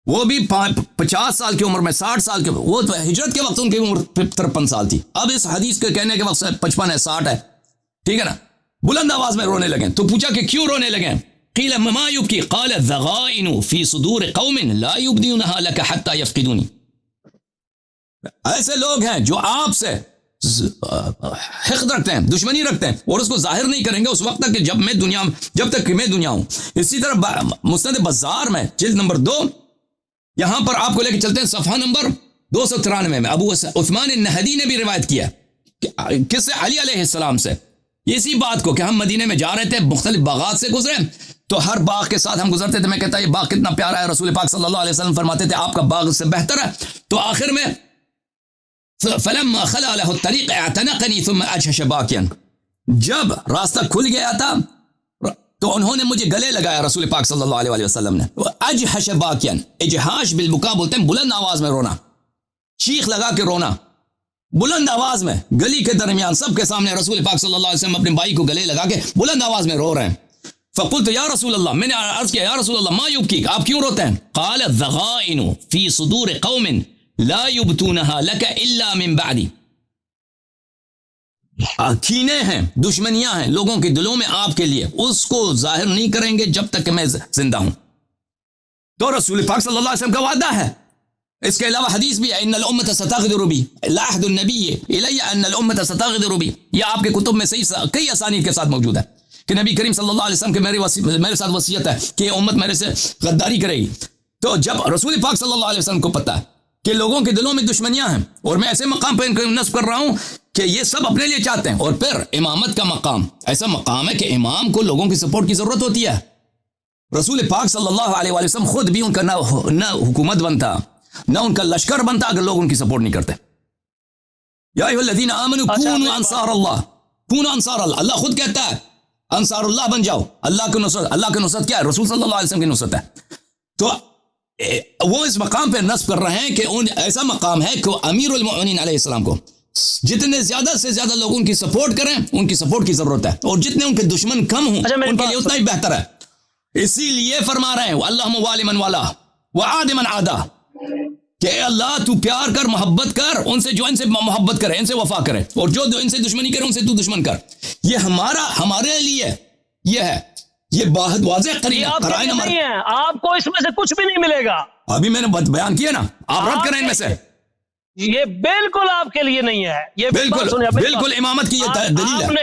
وہ بھی 50 سال کی عمر میں، 60 سال کی عمر. وہ تو ہجرت کے وقت ان کی عمر 53 سال تھی. اب اس حدیث کے کہنے کے وقت 55 ہے، 60 ہے. ٹھیک ہے نا. بلند آواز میں رونے لگے. تو پوچھا کہ کیوں رونے لگے؟ قیل ما یبکی قال الذغائن فی صدور قوم لا یبدونها لك حتى يفقدونی. ایسے لوگ ہیں جو آپ سے حقد رکھتے ہیں، دشمنی رکھتے ہیں، اور اس کو ظاہر نہیں کریں گے اس وقت تک کہ جب تک کہ میں دنیا ہوں. اسی طرح مسند بزار میں جلد نمبر 2، یہاں پر آپ کو لے کے چلتے ہیں صفحہ نمبر 293 میں. ابو عثمان النہدی نے بھی روایت کیا کس سے؟ علی علیہ السلام سے. اسی بات کو کہ ہم مدینے میں جا رہے تھے، مختلف باغات سے گزرے، تو ہر باغ کے ساتھ ہم گزرتے تھے. میں کہتا یہ باغ کتنا پیارا ہے. رسول پاک صلی اللہ علیہ وسلم فرماتے تھے آپ کا باغ سے بہتر ہے. تو آخر میں فلما خلا له الطريق اعتنقني ثم اجهش باكيا، جب راستہ کھل گیا تھا تو انہوں نے مجھے گلے لگایا. رسول پاک صلی اللہ علیہ وسلم نے. اجهش باكيا، اجهاش بالبكاء بولتے ہیں بلند آواز میں رونا، چیخ لگا کے رونا بلند آواز میں گلی کے درمیان سب کے سامنے. رسول پاک صلی اللہ علیہ وسلم اپنے بھائی کو گلے لگا کے بلند آواز میں رو رہے ہیں. فقلت یا رسول اللہ، میں نے عرض کیا یا رسول اللہ ما یبکیک، آپ کیوں روتے ہیں؟ قال الذغائن فی صدور قوم لا یبتونها لك الا من بعدی. کینے ہیں، دشمنیاں ہیں لوگوں کے دلوں میں آپ کے لیے، اس کو ظاہر نہیں کریں گے جب تک کہ میں زندہ ہوں. تو رسول پاک صلی اللہ علیہ وسلم کا وعدہ ہے. اس کے علاوہ حدیث بھی ہے ان الامه ستغدر بی لا عهد النبی الی ان الامه ستغدر بی. یہ آپ کے کتب میں صحیح کئی اسانید کے ساتھ موجود ہے کہ نبی کریم صلی اللہ علیہ وسلم کے میرے ساتھ وصیت ہے کہ امت میرے سے غداری کرے گی. تو جب رسول پاک صلی اللہ علیہ وسلم کو پتہ ہے کہ لوگوں کے دلوں میں دشمنیاں ہیں، اور میں ایسے مقام پہ نصب کر رہا ہوں کہ یہ سب اپنے لیے چاہتے ہیں، اور پھر امامت کا مقام ایسا مقام ہے کہ امام کو لوگوں کی سپورٹ کی ضرورت ہوتی ہے. رسول پاک صلی اللہ علیہ وآلہ وسلم خود بھی ان کا نہ حکومت بنتا نہ ان کا لشکر بنتا اگر لوگ ان کی سپورٹ نہیں کرتے. یا ایھا الذین آمنوا کونوا انصار اللہ، کونوا انصار اللہ. اللہ خود کہتا ہے انصار اللہ بن جاؤ. اللہ کی نصرت، اللہ کی نصرت کیا ہے؟ رسول صلی اللہ علیہ وسلم کی نصرت ہے. تو وہ اس مقام پہ نصب کر رہے ہیں کہ ایسا مقام ہے کہ امیر المؤمنین علیہ السلام کو جتنے زیادہ سے زیادہ لوگ ان کی سپورٹ کریں، ان کی سپورٹ کی ضرورت ہے، اور جتنے ان کے دشمن کم ہوں ان کے لیے اتنا ہی بہتر ہے. اسی لیے فرما رہے ہیں اللہم والی من والا وعاد من عادا، کہ اے اللہ تو پیار کر، محبت کر ان سے جو ان سے محبت کرے، ان سے وفا کرے، اور جو ان سے دشمنی کرے ان سے تو دشمن کر. یہ ہمارے لیے یہ ہے، یہ واضح قرائن نہیں ہے. آپ کو اس میں سے کچھ بھی نہیں ملے گا. ابھی میں نے بیان کیا نا، آپ رد کریں ان میں سے. یہ بالکل آپ کے لیے نہیں ہے. یہ بالکل امامت کی یہ دلیل ہے.